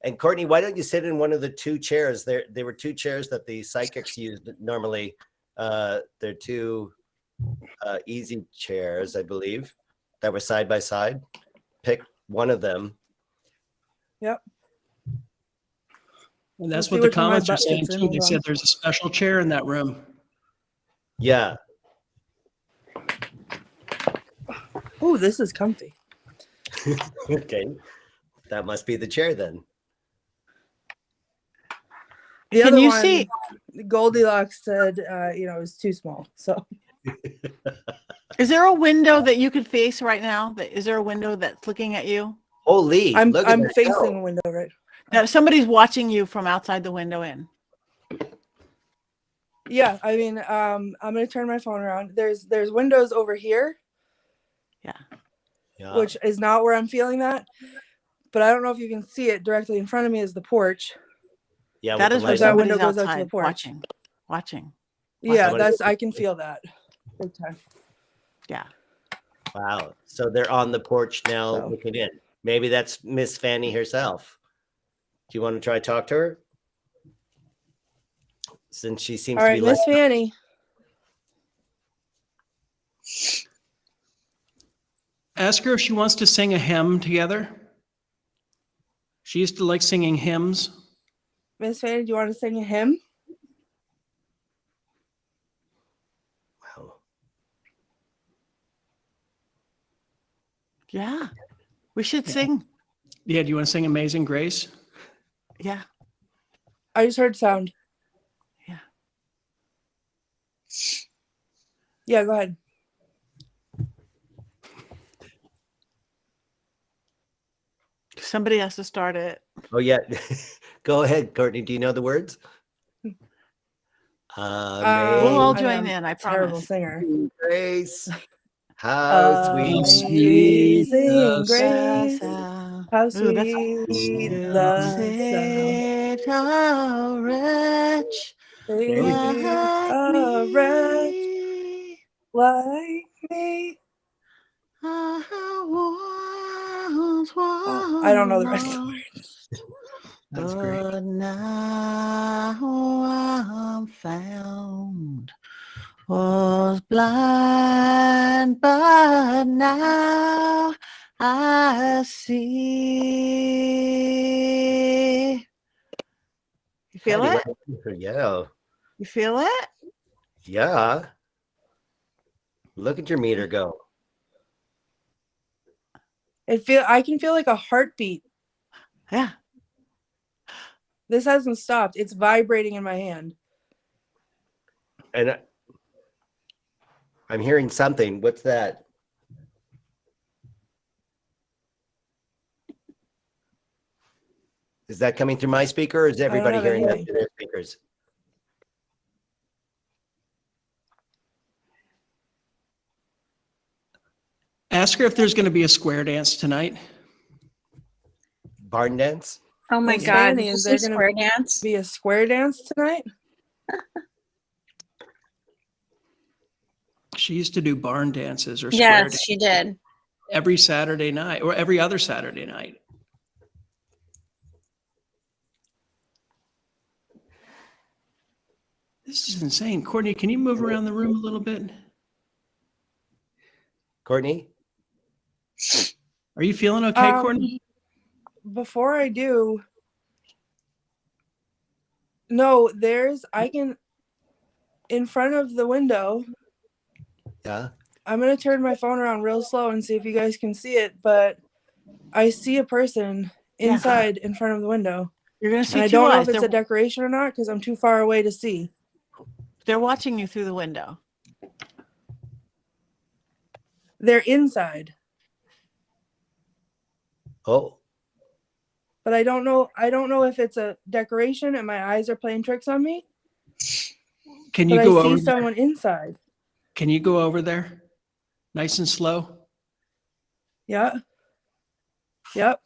And Courtney, why don't you sit in one of the two chairs? There were two chairs that the psychics used normally. They're two easy chairs, I believe, that were side by side. Pick one of them. Yep. And that's We'll what see the which one my comments are butt saying fits in. too. They Hold said on. there's a special chair in that room. Yeah. Oh, this is comfy. Okay. That must be the chair then. The Can other you one, see? Goldilocks said, it was too small. So Is there a window that you could face right now? Is there a window that's looking at you? Holy, look at I'm her facing go. a window, right? Now, somebody's watching you from outside the window in. Yeah, I mean, I'm gonna turn my phone around. There's windows over here, Yeah. which is not where I'm feeling that. But I don't know if you can see it directly in front of me is the porch. Yeah. That with is the where light that on. window somebody's goes out to the outside porch. watching. Yeah, Somebody- I can feel that big time. Yeah. Wow. So they're on the porch now So. looking in. Maybe that's Miss Fanny herself. Do you want to try to talk to her? Since she seems All to right, be Miss Fanny. Ask her if she wants to sing a hymn together. She used to like singing hymns. Miss Fanny, do you want to sing a hymn? Wow. Yeah. We should sing. Yeah, do you want to sing Amazing Grace? Yeah. I just heard sound. Yeah. Yeah, go ahead. Somebody has to start it. Oh yeah. Go ahead, Courtney. Do you know the words? We'll all I join am in, I a terrible promise. singer. Grace. How sweet. Amazing the grace, how Ooh, that's sweet the sound. Saved a wretch Saved like a wretch me. like me. I don't know the rest of the words. That's great. But now I'm found. Was blind, but now I see. You feel Patty, it? Yeah. You feel it? Yeah. Look at your meter go. I can feel like a heartbeat. Yeah. This hasn't stopped. It's vibrating in my hand. And I'm hearing something. What's that? Is that coming through my speaker or is everybody have hearing that anything. through their speakers? Ask her if there's going to be a square dance tonight. Barn dance? Oh my Miss God, Fanny, did you is say there gonna square dance? Be a square dance tonight? She used to do barn dances or square Yes, dances she did. every Saturday night or every other Saturday night. This is insane. Courtney, can you move around the room a little bit? Courtney? Are you feeling okay, Um, Courtney? Before I do, no, in front of the window, Yeah. I'm going to turn my phone around real slow and see if you guys can see it, but I see a person inside in front of the window. You're going to see And I two don't know eyes. if it's a decoration or not because I'm too far away to see. They're watching you through the window. They're inside, Oh, but I don't know if it's a decoration and my eyes are playing tricks on me, Can you but go I see over there? someone inside. Can you go over there? Nice and slow. Yeah. Yep.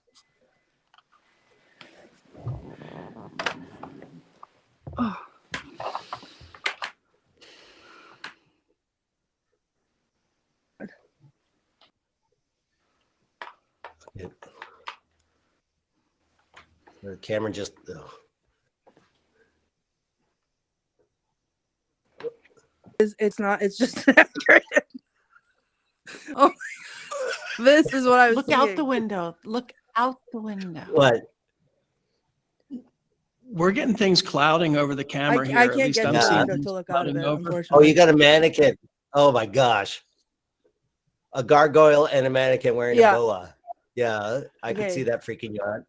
Oh. the camera just. Oh. It's not. It's just an decoration. Oh, this is what I was Look seeing. out the window. Look out the window. What? We're getting things clouding over the camera here. I At can't least get I'm to the seeing window things to look out of clouding it, over. Oh, unfortunately. you got a mannequin. Oh my gosh. A gargoyle and a mannequin wearing a Yeah. boa. Yeah, I could Okay. see that freaking you out.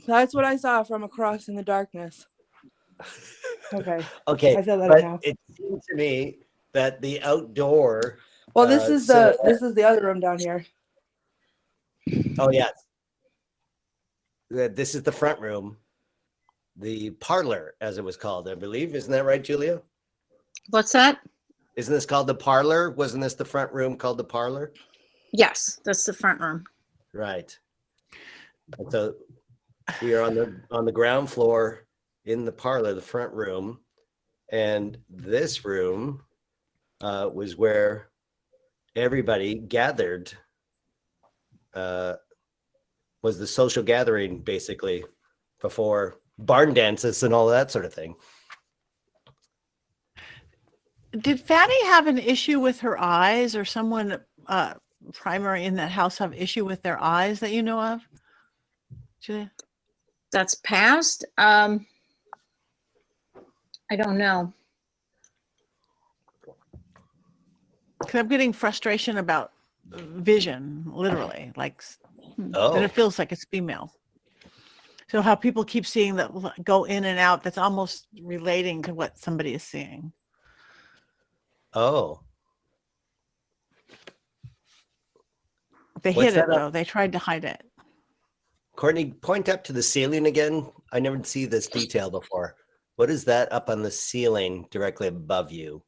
That's what I saw from across in the darkness. Okay. Okay, I feel better but now. it seemed to me that the outdoor. Well, this is silhouette- the other room down here. Oh yes. This is the front room, the parlor, as it was called, I believe. Isn't that right, Julia? What's that? Isn't this called the parlor? Wasn't this the front room called the parlor? Yes, that's the front room. Right. So we are on the ground floor in the parlor, the front room, and this room was where everybody gathered. Was the social gathering basically before barn dances and all that sort of thing. Did Fanny have an issue with her eyes, or someone primary in that house have issue with their eyes that you know of? Julia? That's past. I don't know. Because I'm getting frustration about vision, literally, like that Oh, it feels like it's female. So how people keep seeing that go in and out, that's almost relating to what somebody is seeing. oh. They What's hid it that up? though. They tried to hide it. Courtney, point up to the ceiling again. I never see this detail before. What is that up on the ceiling directly above you?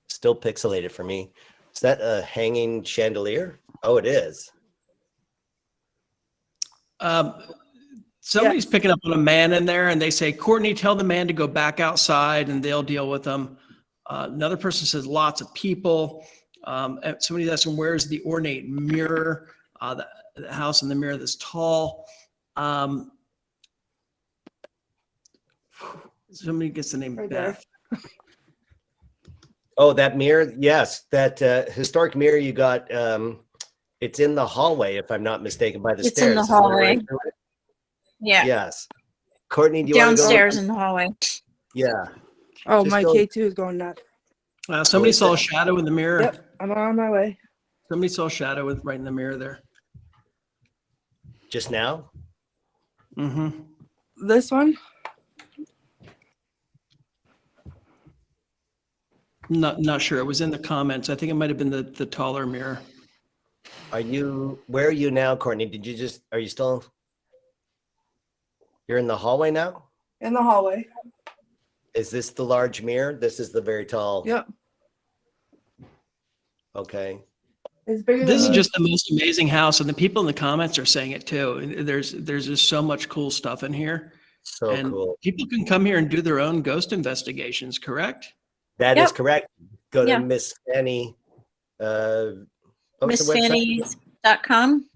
Still pixelated for me. Is that a hanging chandelier? Oh, it is. Somebody's picking up on a man in there, and they say, Courtney, tell the man to go back outside and they'll deal with them. Another person says lots of people. And somebody's asking, where's the ornate mirror? The house in the mirror that's tall. Somebody gets the name Right there. Beth. Oh, that mirror. Yes, that historic mirror you got. It's in the hallway, if I'm not mistaken, by the It's stairs. in the Isn't that right, hallway. Julia? Yeah, Yes. Courtney, do you want to go? downstairs in the hallway. Yeah. Oh, Just my go- K2 is going nuts. Somebody is saw a that? shadow in the mirror. Yep, I'm on my way. Somebody saw a shadow right in the mirror there. Just now? Mm-hmm. This one? Not sure. It was in the comments. I think it might have been the taller mirror. Where are you now, Courtney? Are you still? You're in the hallway now? In the hallway. Is this the large mirror? This is the very tall. Yep. Okay. It's bigger This is than just the most amazing house, and the people in the comments are saying it too. There's just so much cool stuff in here, So and cool. people can come here and do their own ghost investigations. Correct? That is Yep. correct. Go to Yeah. Miss Fanny. What's the website? MissFanny's.com.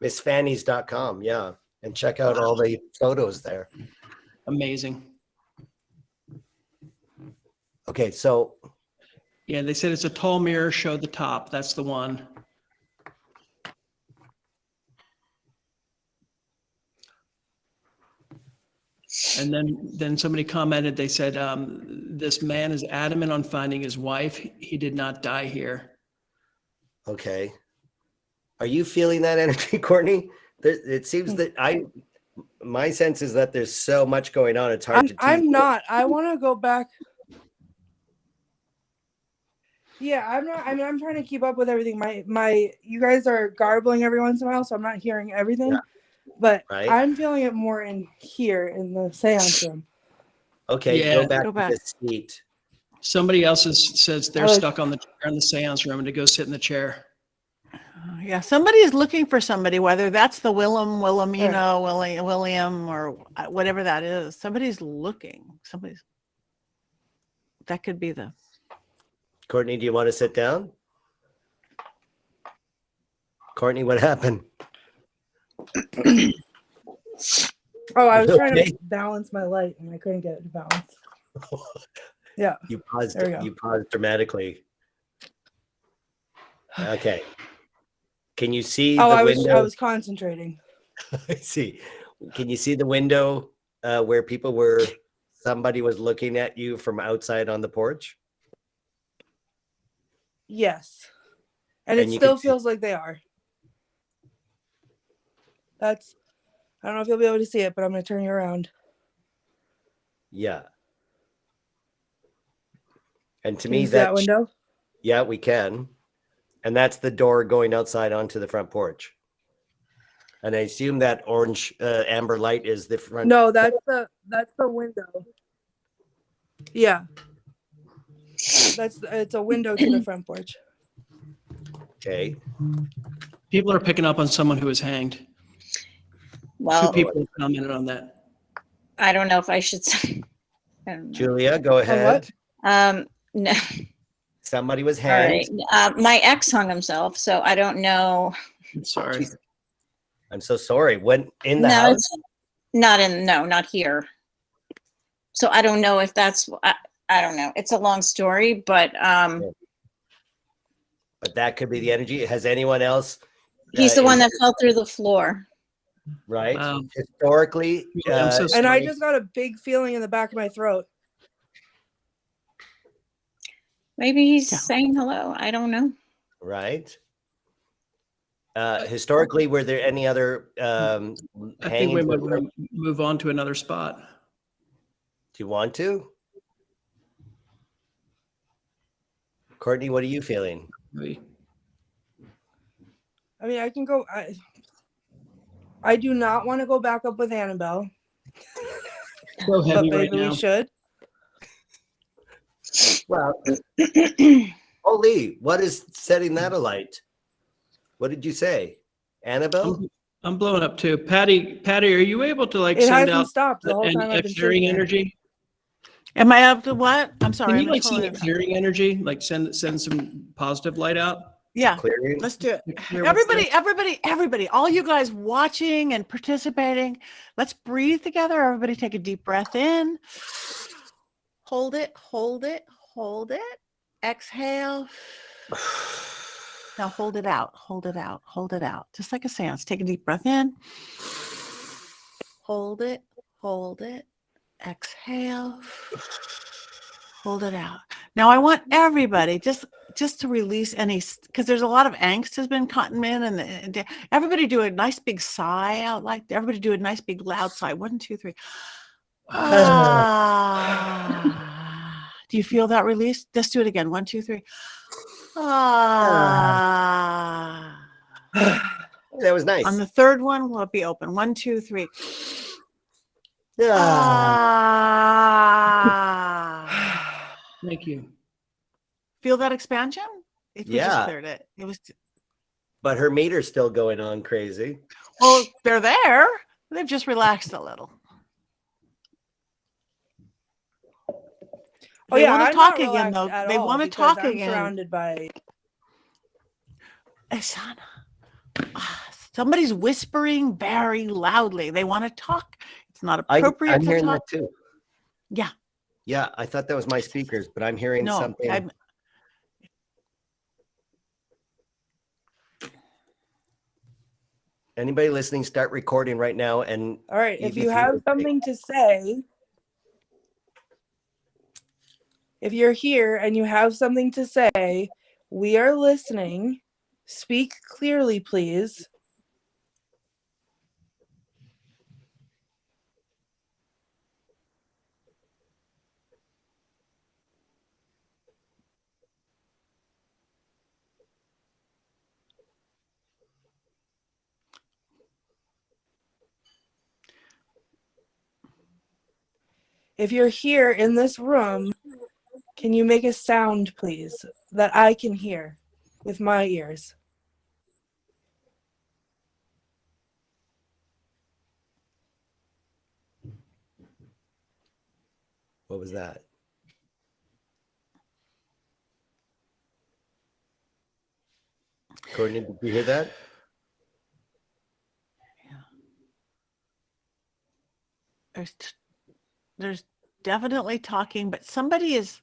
MissFanny's.com. Yeah. And check out all the photos there. Amazing. Okay. So Yeah, they said it's a tall mirror. Show the top. That's the one. And then somebody commented. They said this man is adamant on finding his wife. He did not die here. okay. Are you feeling that energy, Courtney? It seems that my sense is that there's so much going on. It's hard to. I'm not. I want to go back. Yeah, I'm not. I mean, I'm trying to keep up with everything. You guys are garbling every once in a while, so I'm not hearing everything. Yeah. But Right. I'm feeling it more in here in the seance room. Okay. Yeah. Go back Go to back. the seat. Somebody else says they're Oh. stuck on the chair in the seance room and to go sit in the chair. Yeah, somebody is looking for somebody, whether that's the William, William, or whatever that is. Somebody's looking. That could be the. Courtney, do you want to sit down? Courtney, what happened? Oh, I was You trying okay? to balance my light and I couldn't get it to balance. Yeah. You paused. There we go. You paused dramatically. Okay. Can you see Oh, the I window? was concentrating. I see. Can you see the window where somebody was looking at you from outside on the porch? Yes. And And it you still could- feels like they are. I don't know if you'll be able to see it, but I'm going to turn you around. Yeah. And to Can me, you see that window? yeah, we can. And that's the door going outside onto the front porch. And I assume that orange amber light is the front. No, that's the window. Yeah. It's a window to the front porch. Okay. People are picking up on someone who was hanged. Two Well, people have commented on that. I don't know if I should say. I don't know. Julia, go ahead. No. Somebody was All right. hanged. My ex hung himself, so I don't know. I'm sorry. Jeez. I'm so sorry. When in the No, house? it's not here. So I don't know if that's. I don't know. It's a long story, but But that could be the energy. Has anyone else? he's the one that fell through the floor. Right. Wow. Historically, I'm so And I sorry. just got a big feeling in the back of my throat. Maybe he's Yeah. saying hello. I don't know. right. Historically, were there any other I think we hangings? might move on to another spot. Do you want to? Courtney, what are you feeling? Maybe. I mean, I can go. I do not want to go back up with Annabelle, So but heavy right maybe now. we should. Well, Holy, what is setting that alight? What did you say? Annabelle? I'm blowing up too. Patty, are you able to like It send hasn't out stopped the whole an time I've been clearing sitting there. energy? Am I up to what? I'm sorry. Can you I'm like totally- send a clearing energy? Like send some positive light out? yeah, Clearing? let's do it. Clear what's Everybody, all you guys watching and participating, let's breathe together. Everybody take a deep breath in. Hold it, hold it, hold it. Exhale. Now hold it out, hold it out, hold it out. Just like a seance. Take a deep breath in. Hold it, hold it. Exhale. Hold it out. Now I want everybody just to release any, because there's a lot of angst has been caught in, and everybody do a nice big sigh out, like everybody do a nice big loud sigh. 1, 2, 3. Ah. Do you feel that release? Let's do it again. 1, 2, 3. Ah. That was nice. On the third one, will it be open? 1, 2, 3. Ah. Ah. Thank you. Feel that expansion? If we just Yeah. cleared it. It was But her meter's still going on crazy. well, they're there. They've just relaxed a little. Oh They yeah, wanna I'm talk not again, relaxed though. at They all wanna because talk I'm again. surrounded by. Esana. Somebody's whispering very loudly. They want to talk. It's not appropriate I'm to hearing talk. that too. Yeah. Yeah, I thought that was my speakers, but I'm hearing No. something. Anybody listening, start recording right now. And All right, if Even you if you have would something to say, if you're here and you have something to say, we are listening. Speak clearly, please. If you're here in this room, can you make a sound, please, that I can hear with my ears? what was that? Courtney, did you hear that? There's definitely talking, but somebody is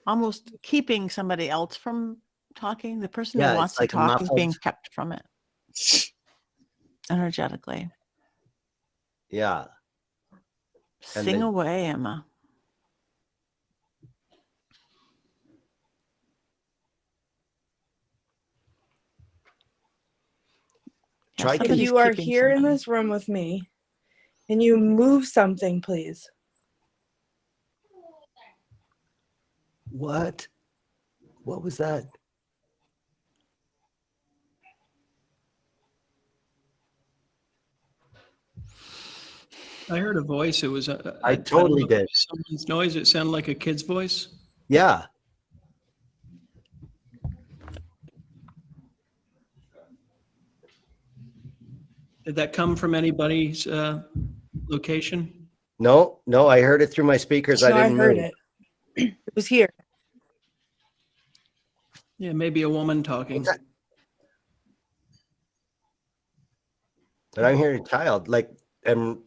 almost keeping somebody else from talking. The person Yeah, who it's wants like to a talk is being muffled- kept from it energetically. Yeah. And Sing they- away, Emma. Yeah, Try If somebody's you are keeping here in somebody. this room with me and you move something, please. What? What was that? I heard a voice. It was I don't totally know if it did. was someone's noise. It sounded like a kid's voice. Yeah. Did that come from anybody's location? No, no, I heard it through my speakers. No, I I didn't heard move. it. It was here. Yeah, maybe a woman talking. But I'm hearing a child, like, and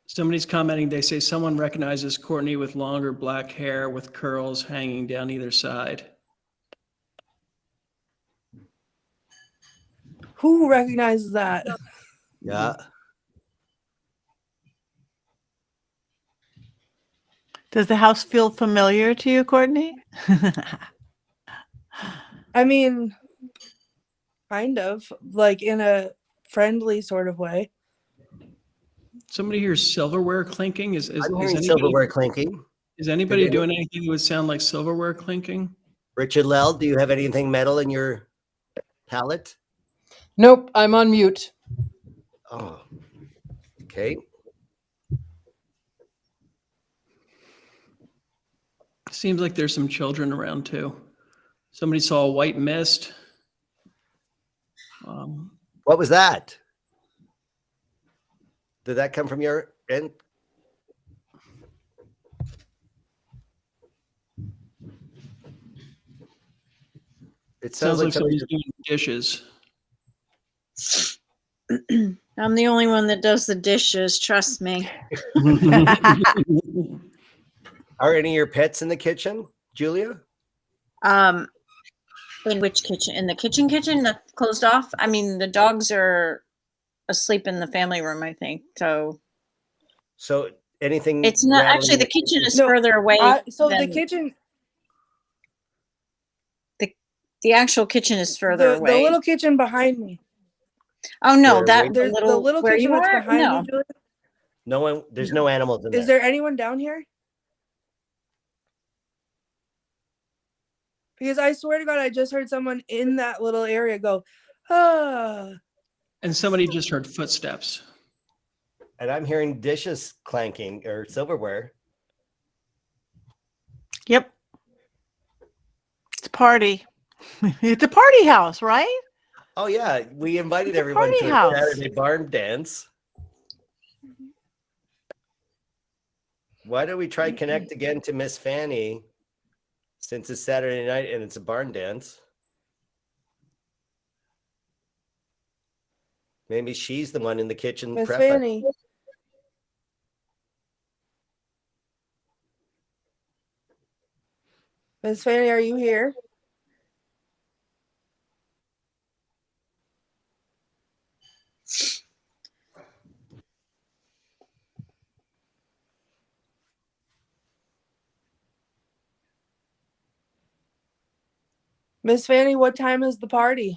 Somebody's commenting. They say someone recognizes Courtney with longer black hair with curls hanging down either side. Who recognizes that? yeah. Does the house feel familiar to you, Courtney? I mean, kind of, like in a friendly sort of way. Somebody hears silverware clinking. I'm hearing silverware clinking. Is anybody Did it- doing anything that would sound like silverware clinking? Richard-Lael, do you have anything metal in your palette? Nope, I'm on mute. Oh, okay. Seems like there's some children around too. Somebody saw a white mist. What was that? Did that come from your end? It Sounds like somebody- somebody's doing dishes. I'm the only one that does the dishes, trust me. Are any of your pets in the kitchen, Julia? In which kitchen? In the kitchen that's closed off? I mean, the dogs are asleep in the family room, I think. So So anything? it's not rattling actually in the kitchen is No, further away. So the than- kitchen, the actual kitchen is further the away. little kitchen behind me. Oh no, Where that we- There's the little where kitchen you that's are? behind No. me, Julia. No one. There's no animals in Is there. there anyone down here? Because I swear to God, I just heard someone in that little area go, ah. And somebody just heard footsteps. And I'm hearing dishes clanking or silverware. Yep. It's a party. It's a party house, right? Oh yeah, we invited It's a everyone party to house. a Saturday barn dance. Why don't we try connect again to Miss Fanny, since it's Saturday night and it's a barn dance? Maybe she's the one in the kitchen Miss prepping. Fanny. Miss Fanny, are you here? Miss Fanny, what time is the party?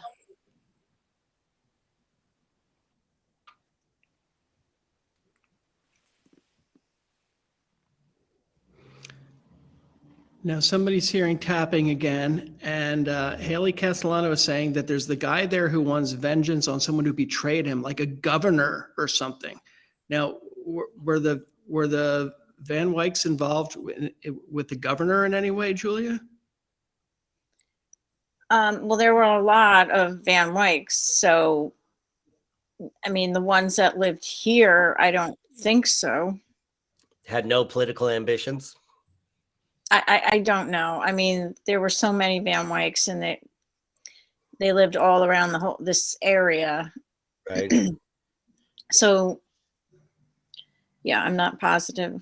Now somebody's hearing tapping again, and Haley Castellano is saying that there's the guy there who wants vengeance on someone who betrayed him, like a governor or something. Now, were the Van Wykes involved with the governor in any way, Julia? Well, there were a lot of Van Wykes, so I mean, the ones that lived here, I don't think so. Had no political ambitions. I don't know. I mean, there were so many Van Wykes, and they lived all around this area. Right. So, yeah, I'm not positive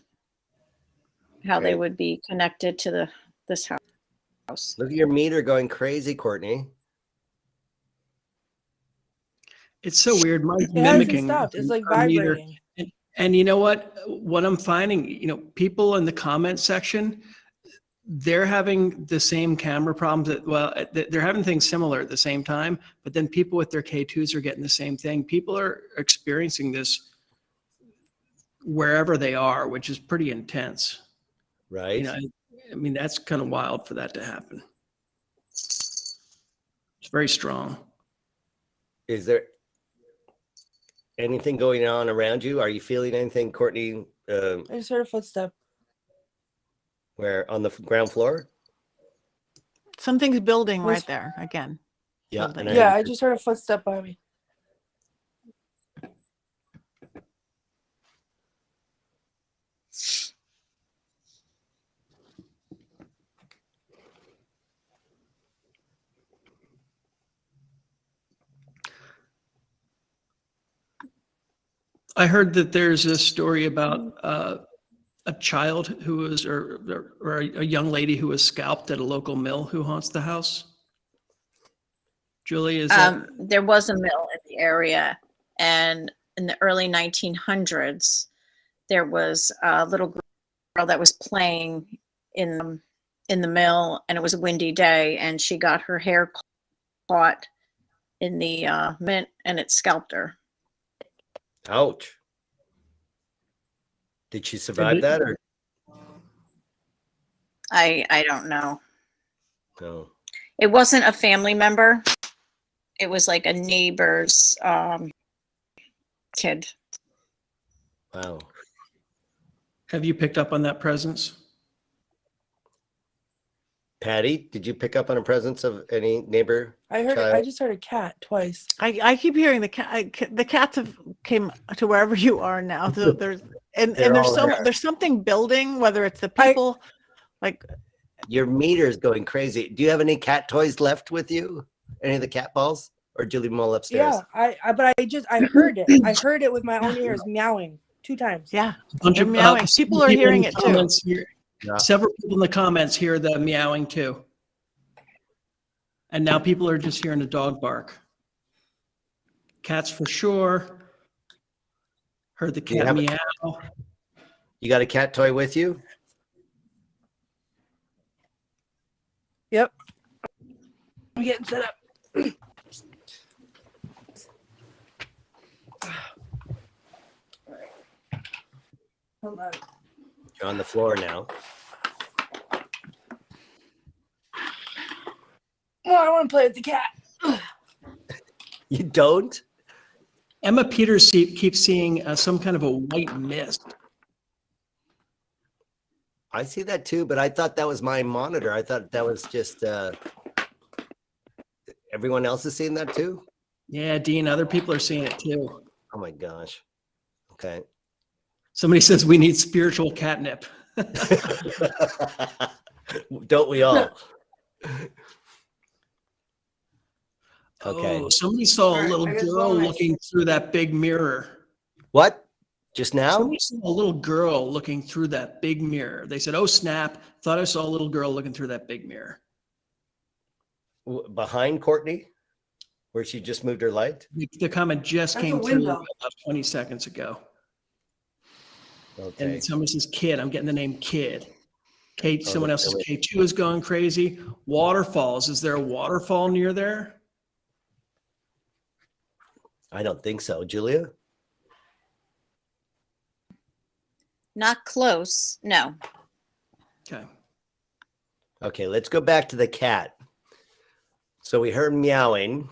how they Okay. would be connected to this house. Look at your meter going crazy, Courtney. It's so weird. Mine's It hasn't mimicking stopped. It's like our meter. vibrating. And you know what I'm finding, people in the comment section, they're having the same camera problems they're having things similar at the same time, but then people with their K2s are getting the same thing. People are experiencing this wherever they are, which is pretty intense. Right. I mean, that's kind of wild for that to happen. It's very strong. Is there anything going on around you? Are you feeling anything, Courtney? I just heard a footstep. Where on the ground floor? Something's building Was- right there again. Yeah. Building. And Yeah, I just heard a footstep by me. I heard that there's a story about a child who was, or a young lady who was scalped at a local mill who haunts the house. Julie, is that? There was a mill in the area, and in the early 1900s, there was a little girl that was playing in the mill, and it was a windy day, and she got her hair caught in the mint, and it scalped her. Ouch. Did she survive that or I don't know. no? It wasn't a family member. It was like a neighbor's kid. Wow. Have you picked up on that presence? Patti, did you pick up on a presence of any neighbor? I heard. Child. I just heard a cat twice. I keep hearing the cat. The cats have came to wherever you are now. So there's and They're there's all there. there's something building. Whether it's the people, like Your meter's going crazy. Do you have any cat toys left with you? Any of the cat balls? Or did you leave them all upstairs? Yeah, but I heard it. I heard it with my own ears meowing 2 times. yeah, A bunch they're of meowing. People are in hearing the it too. comments here- Yeah. Several people in the comments hear the meowing too. And now people are just hearing a dog bark. Cats for sure. Heard the you cat have a- meow. You got a cat toy with you? Yep. I'm getting set up. Hold on. You're on the floor now. Well, I want to play with the cat. You don't? Emma Peters keeps seeing some kind of a white mist. I see that too, but I thought that was my monitor. I thought that was just everyone else is seeing that too? Yeah, Dean, other people are seeing it too. Oh my gosh. Okay. Somebody says we need spiritual catnip. Don't we all? Okay. Oh, somebody saw All a right, little I guess girl all my- looking through that big mirror. What? Just now? Somebody saw a little girl looking through that big mirror. They said, "Oh snap! Thought I saw a little girl looking through that big mirror." Behind Courtney? Where she just moved her light? The comment just That's a came through window. about 20 seconds ago. Okay. And somebody says, "Kid." I'm getting the name Kid. Kate. Oh, Someone else says really? K2 is going crazy. Waterfalls. Is there a waterfall near there? I don't think so. Julia? Not close. No. Okay. Okay, let's go back to the cat. So we heard meowing,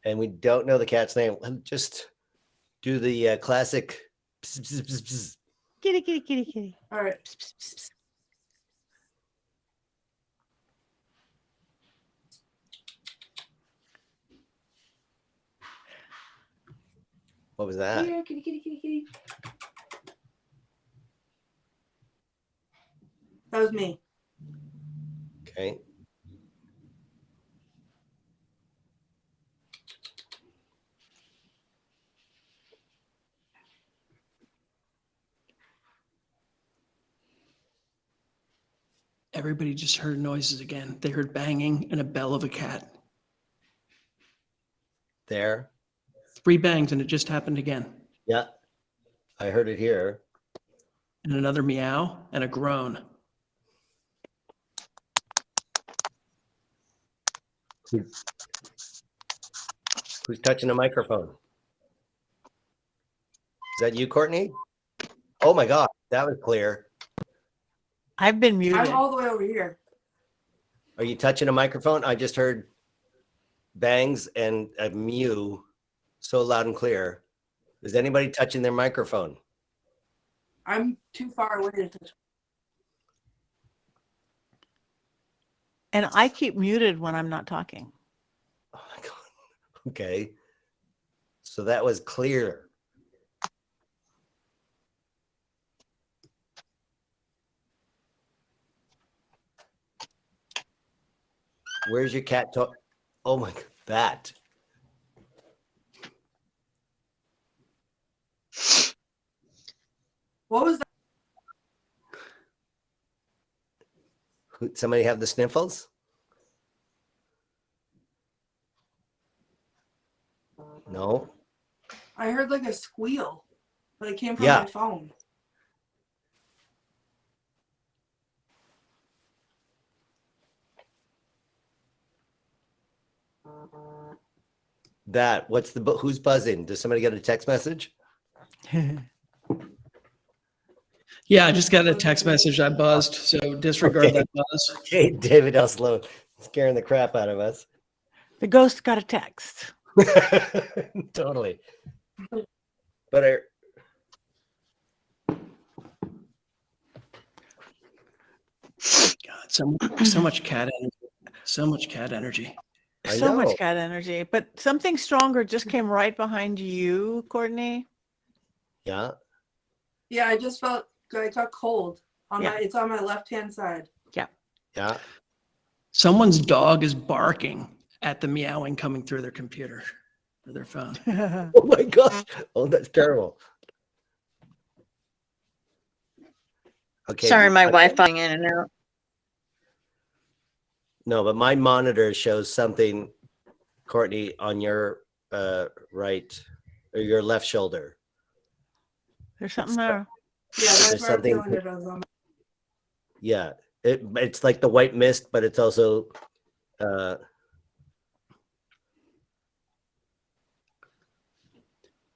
and we don't know the cat's name. Just do the classic. Pss, pss, pss, pss. Kitty, kitty, kitty, kitty. All right. What was that? Here, kitty, kitty, kitty, kitty. That was me. Okay. Everybody just heard noises again. They heard banging and a bell of a cat. There. 3 bangs, and it just happened again. Yeah, I heard it here. And another meow and a groan. Who's touching the microphone? Is that you, Courtney? Oh my God, that was clear. I've been muted. I'm all the way over here. Are you touching a microphone? I just heard bangs and a mew so loud and clear. Is anybody touching their microphone? I'm too far away to touch. And I keep muted when I'm not talking. Oh my God. Okay. So that was clear. Where's your cat talk? Oh my God, that. What was that? Somebody have the sniffles? No. I heard like a squeal, but it came from Yeah. my phone. That. What's the who's buzzing? Does somebody get a text message? Yeah, I just got a text message. I buzzed, so disregard Okay. that buzz. Okay, David L. Sloan, scaring the crap out of us. The ghost got a text. Totally. But God, so much cat energy. So much cat energy. I So know. much cat energy. But something stronger just came right behind you, Courtney. Yeah. Yeah, I just felt I got cold. Yeah. It's on my left-hand side. Yeah. Someone's dog is barking at the meowing coming through their computer or their phone. Oh my gosh. Oh, that's terrible. Okay. Sorry, my Wi-Fi in and out. No, but my monitor shows something, Courtney, on your right or your left shoulder. There's something there. Yeah, that's There's where I'm something- feeling it on. Yeah. It's like the white mist, but it's also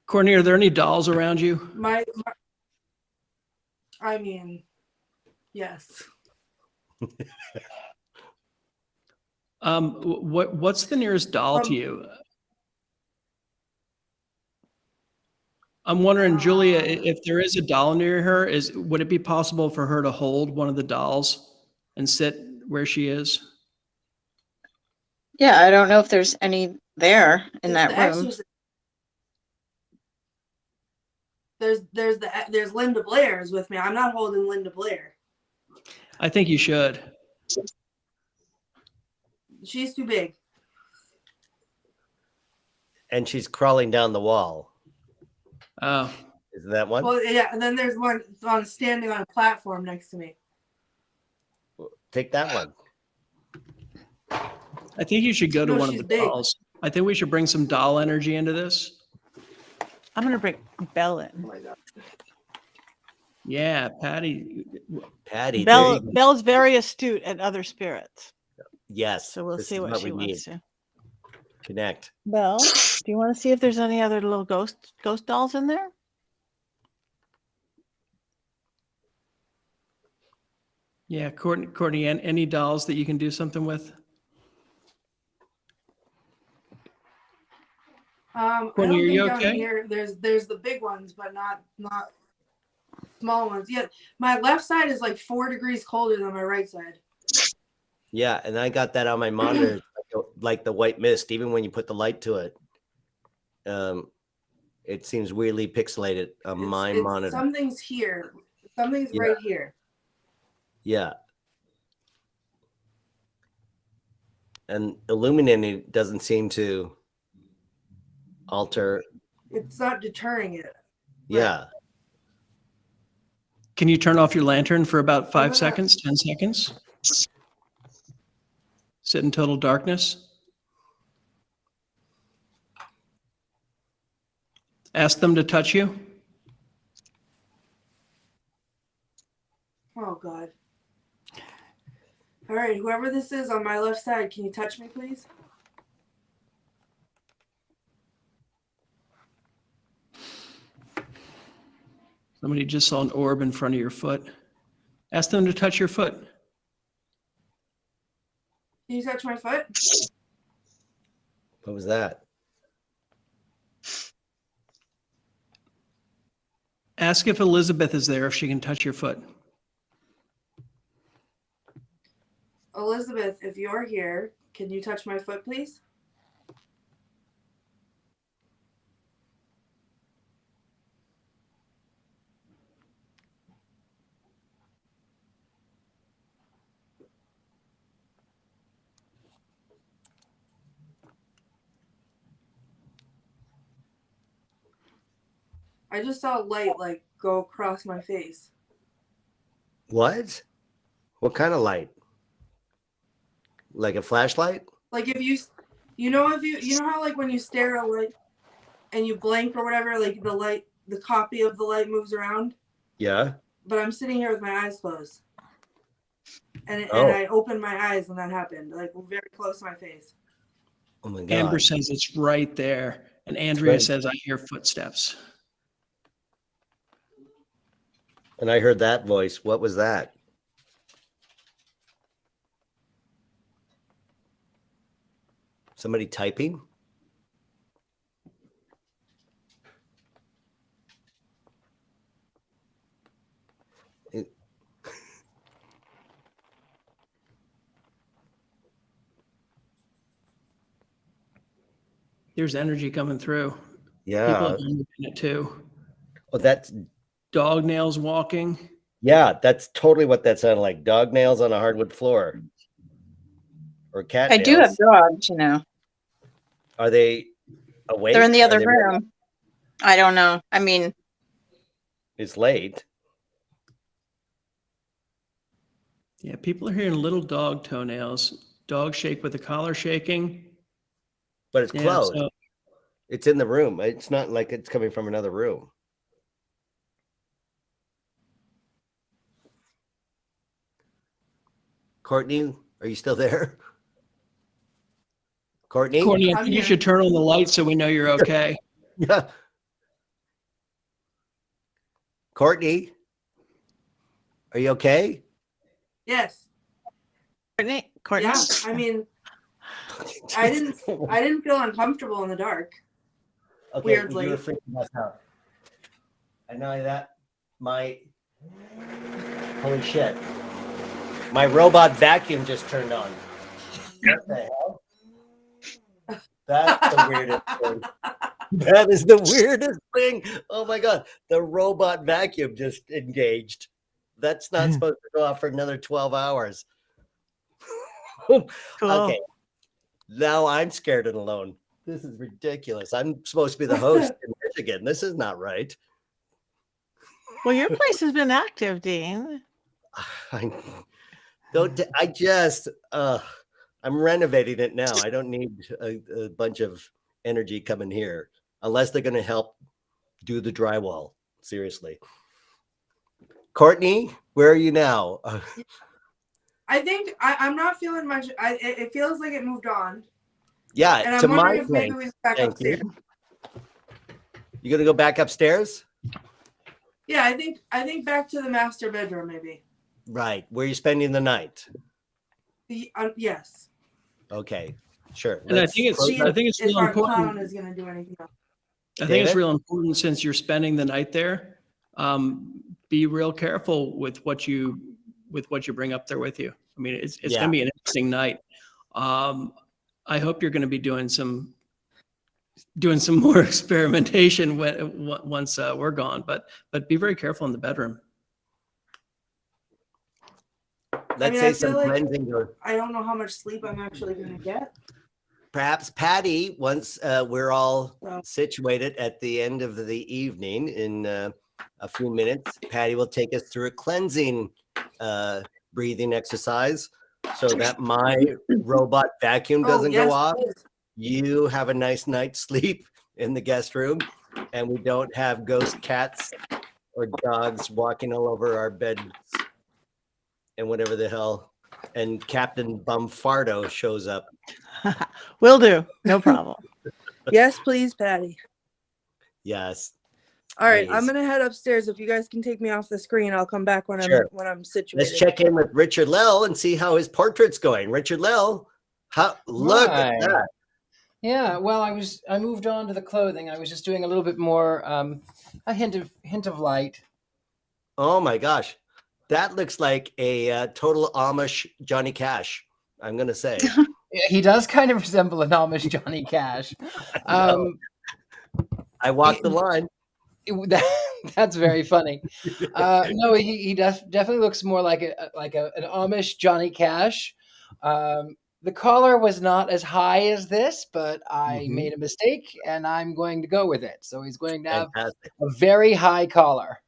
Courtney, are there any dolls around you? I mean, yes. What's the nearest doll to you? I'm wondering, Julia, if there is a doll near her, would it be possible for her to hold one of the dolls and sit where she is? Yeah, I don't know if there's any there in It's that the room. Exorcist. There's Linda Blair's with me. I'm not holding Linda Blair. I think you should. She's too big. and she's crawling down the wall. Oh, Is that one? Well, yeah, and then there's one standing on a platform next to me. Take that one. I think you should go to No, one of she's the big. dolls. I think we should bring some doll energy into this. I'm gonna bring Belle in. Yeah, Patti. Patty. there you go. Belle's very astute at other spirits, Yes. so we'll this see is what she we need. wants to. Connect. Belle, do you want to see if there's any other little ghost dolls in there? Yeah, Courtney, any dolls that you can do something with? I don't Courtney, are think you down okay? here there's the big ones, but not small ones. Yeah, my left side is like 4 degrees colder than my right side. Yeah, and I got that on my monitor, like the white mist. Even when you put the light to it, it seems weirdly pixelated on my monitor. Something's here. Something's Yeah. right here. Yeah. And illuminating doesn't seem to alter. It's not deterring it. Yeah. Can you turn off your lantern for about 5 gonna- seconds, 10 seconds? Sit in total darkness. Ask them to touch you. Oh God. All right, whoever this is on my left side, can you touch me, please? Somebody just saw an orb in front of your foot. Ask them to touch your foot. Can you touch my foot? What was that? Ask if Elizabeth is there, if she can touch your foot. Elizabeth, if you're here, can you touch my foot, please? I just saw a light like go across my face. What? What kind of light? Like a flashlight? Like if you know how like when you stare at a light and you blink or whatever, like the copy of the light moves around. Yeah. But I'm sitting here with my eyes closed, and Oh. I opened my eyes when that happened, like very close to my face. Oh my God. Amber says it's right there. And Andrea right. says, I hear footsteps. And I heard that voice. What was that? Somebody typing? There's energy coming through. People Yeah. have been in it too. Oh, that's Dog nails walking. yeah. That's totally what that sounded like. Dog nails on a hardwood floor, or cat I nails. do have dogs, you know. Are they awake? They're in the Are other they- room. I don't know. I mean, It's late. Yeah, people are hearing little dog toenails. Dog shake with the collar shaking. But it's Yeah, closed. so It's in the room. It's not like it's coming from another room. Courtney, are you still there? Courtney? Courtney, I I'm think you here. should turn on the light so we know you're okay. Yeah. Courtney, are you okay? Yes. Courtney. Yeah. I mean, I didn't feel uncomfortable in the dark. Okay, weirdly. you were freaking us out. And not only that, holy shit. My robot vacuum just turned on. What the hell? That's the weirdest thing. That is the weirdest thing. Oh my God. The robot vacuum just engaged. That's not supposed to go off for another 12 hours. Cool. Okay. Now I'm scared and alone. This is ridiculous. I'm supposed to be the host in Michigan. This is not right. Well, your place has been active, Dean. I don't. I'm renovating it now. I don't need a bunch of energy coming here unless they're going to help do the drywall. Seriously, Courtney, where are you now? I think I'm not feeling much. It feels like it moved on. Yeah, And I'm to my wondering if maybe place. we go back Thank upstairs. you. You gonna go back upstairs? Yeah, I think back to the master bedroom maybe. Right. Where are you spending the night? Yes. Okay, sure. And I think it's See if real our clown important. is gonna do anything else. I think it's David? real important since you're spending the night there. Be real careful with what you bring up there with you. I mean, it's Yeah. going to be an interesting night. I hope you're going to be doing some more experimentation once we're gone. But be very careful in the bedroom. Let's mean, say I some feel like- cleansing or I don't know how much sleep I'm actually gonna get. perhaps Patti, once we're all Well. situated at the end of the evening in a few minutes, Patti will take us through a cleansing breathing exercise so that my robot vacuum doesn't yes, go off. please. You have a nice night's sleep in the guest room, and we don't have ghost cats or dogs walking all over our beds and whatever the hell. And Captain Bumfardo shows up. Will do. No problem. Yes, please, Patti. Yes. All right, I'm Please. gonna head upstairs. If you guys can take me off the screen, I'll come back when Sure. I'm situated. Let's check in with Richard-Lael and see how his portrait's going. Richard-Lael, look Hi. at that. Yeah, well, I moved on to the clothing. I was just doing a little bit more, a hint of light. Oh my gosh. That looks like a total Amish Johnny Cash, I'm going to say. He does kind of resemble an Amish Johnny Cash. I walked the line. That's very funny. No, he definitely looks more like an Amish Johnny Cash. The collar was not as high as this, but I made a mistake, and I'm going to go with it. So he's going to have Fantastic. a very high collar.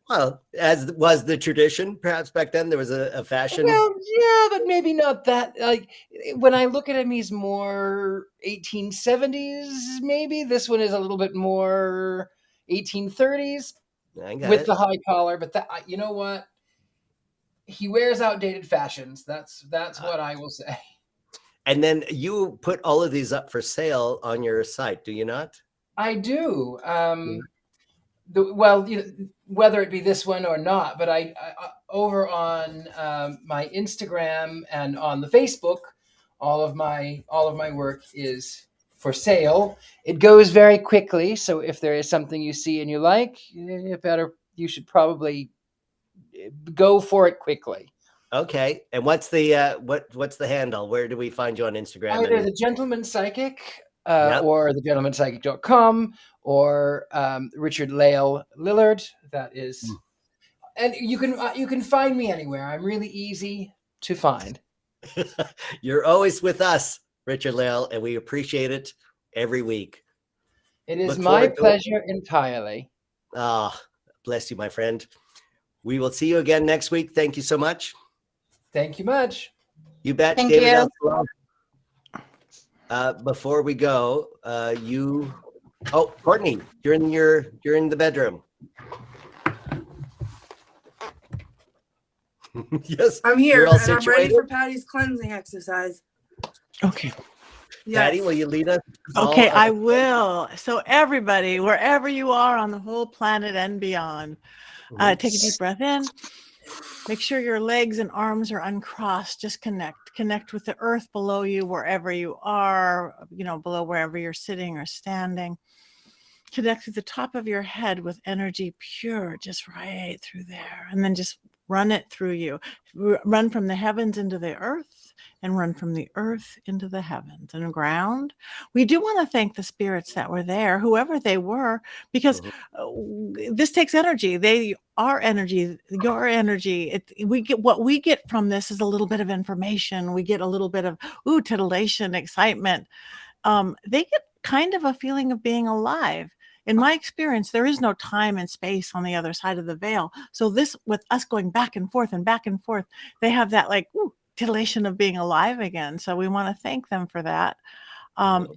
Well, as was the tradition, perhaps back then there was a fashion. Well, yeah, but maybe not that. Like when I look at him, he's more 1870s. Maybe this one is a little bit more 1830s I got with it. the high collar. But that, you know what? He wears outdated fashions. That's what I will say. And then you put all of these up for sale on your site, do you not? I do. Well, you know, whether it be this one or not, but I over on my Instagram and on the Facebook, all of my work is for sale. It goes very quickly, so if there is something you see and you like, you should probably go for it quickly. Okay. And what's the what's the handle? Where do we find you on Instagram? Either And- the Gentleman Psychic Yep. or the gentlemanpsychic.com or Richard-Lael Lillard. That is, and you can find me anywhere. I'm really easy to find. You're always with us, Richard-Lael, and we appreciate it every week. It is Look my forward to it. pleasure entirely. Ah, bless you, my friend. We will see you again next week. Thank you so much. Thank you much. You bet. Thank David you. L. Sloan. Before we go, Courtney, you're in the bedroom. Yes. I'm here, You're all and I'm ready situated? for Patty's cleansing exercise. Okay. Patty, Yes. will you lead us? Okay, all- I will. So everybody, wherever you are on the whole planet and beyond, take a deep breath in. Make sure your legs and arms are uncrossed. Just connect with the earth below you, wherever you are, below wherever you're sitting or standing. Connect to the top of your head with energy pure, just right through there. And then just run it through you. Run from the heavens into the earth and run from the earth into the heavens and ground. We do want to thank the spirits that were there, whoever they were, because this takes energy. They are energy, your energy. What we get from this is a little bit of information. We get a little bit of titillation, excitement. They get kind of a feeling of being alive. In my experience, there is no time and space on the other side of the veil. So this, with us going back and forth, they have that like titillation of being alive again. So we want to thank them for that. And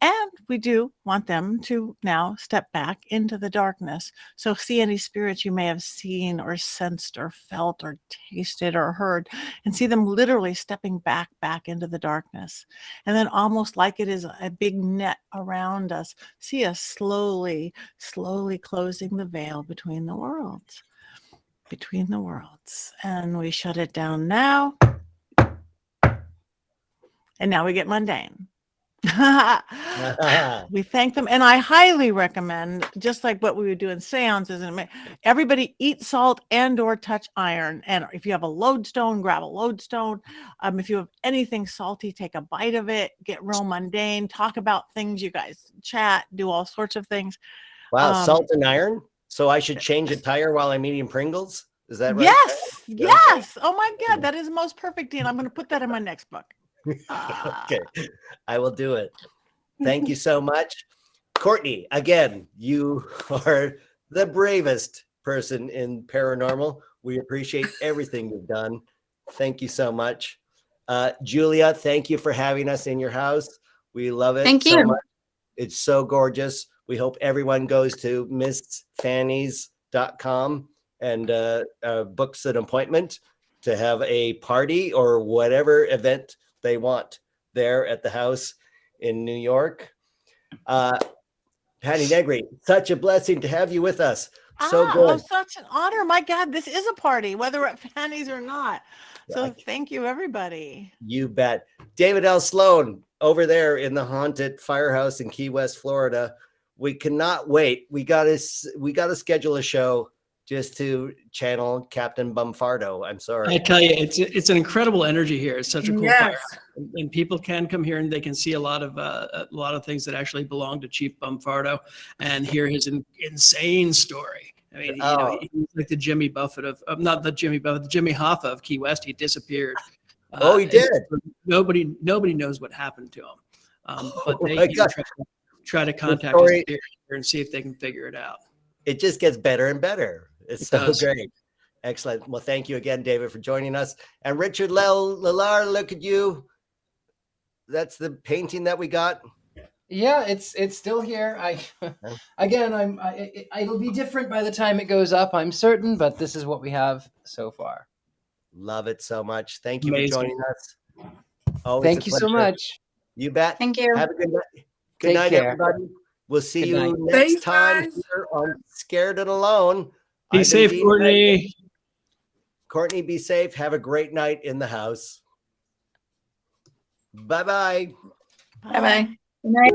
we do want them to now step back into the darkness. So see any spirits you may have seen or sensed or felt or tasted or heard, and see them literally stepping back into the darkness. And then almost like it is a big net around us, see us slowly closing the veil between the worlds. And we shut it down now. And now we get mundane. We thank them, and I highly recommend, just like what we would do in seances, and everybody eat salt and or touch iron. And if you have a lodestone, grab a lodestone. If you have anything salty, take a bite of it. Get real mundane, talk about things, you guys chat, do all sorts of things. Wow, salt and iron. So I should change a tire while I'm eating Pringles. Is that right? Yes. Oh my God, that is most perfect, Dean. I'm going to put that in my next book. Okay, I will do it. Thank you so much. Courtney, again, you are the bravest person in paranormal. We appreciate everything you've done. Thank you so much. Julia, thank you for having us in your house. We love it Thank so you. much. It's so gorgeous. We hope everyone goes to MissFanny's.com and books an appointment to have a party or whatever event they want there at the house in New York. Patti Negri, such a blessing to have you with us. So good. Such an honor. My God, this is a party, whether at Fanny's or not. So thank you, everybody. You bet. David L. Sloan over there in the haunted firehouse in Key West, Florida. We cannot wait. We gotta schedule a show just to channel Captain Bumfardo. I'm sorry. I tell you, it's an incredible energy here. It's such a cool Yes. fire, and people can come here and they can see a lot of things that actually belong to Chief Bumfardo and hear his insane story. I mean, you know, he's like the Jimmy Buffett of not the Jimmy Buffett, the Jimmy Hoffa of Key West. He disappeared. He did. Nobody knows what happened to him, but they try to contact story, his spirit and see if they can figure it out. It just gets better and better. It's so great. Excellent. Well, thank you again, David, for joining us. And Richard-Lael, Lillard, look at you. That's the painting that we got. Yeah, it's still here. It'll be different by the time it goes up, I'm certain, but this is what we have so far. Love it so much. Thank you Amazing. for joining us. Always Thank you so pleasure. much. You bet. Thank you. Have a good night. Good Take night, care. everybody. We'll see Good you night. next Thanks, time guys. here on Scared and Alone. Be I've been safe, Dean Courtney. Redmond. Courtney, be safe. Have a great night in the house. Bye-bye. Bye bye. Good night.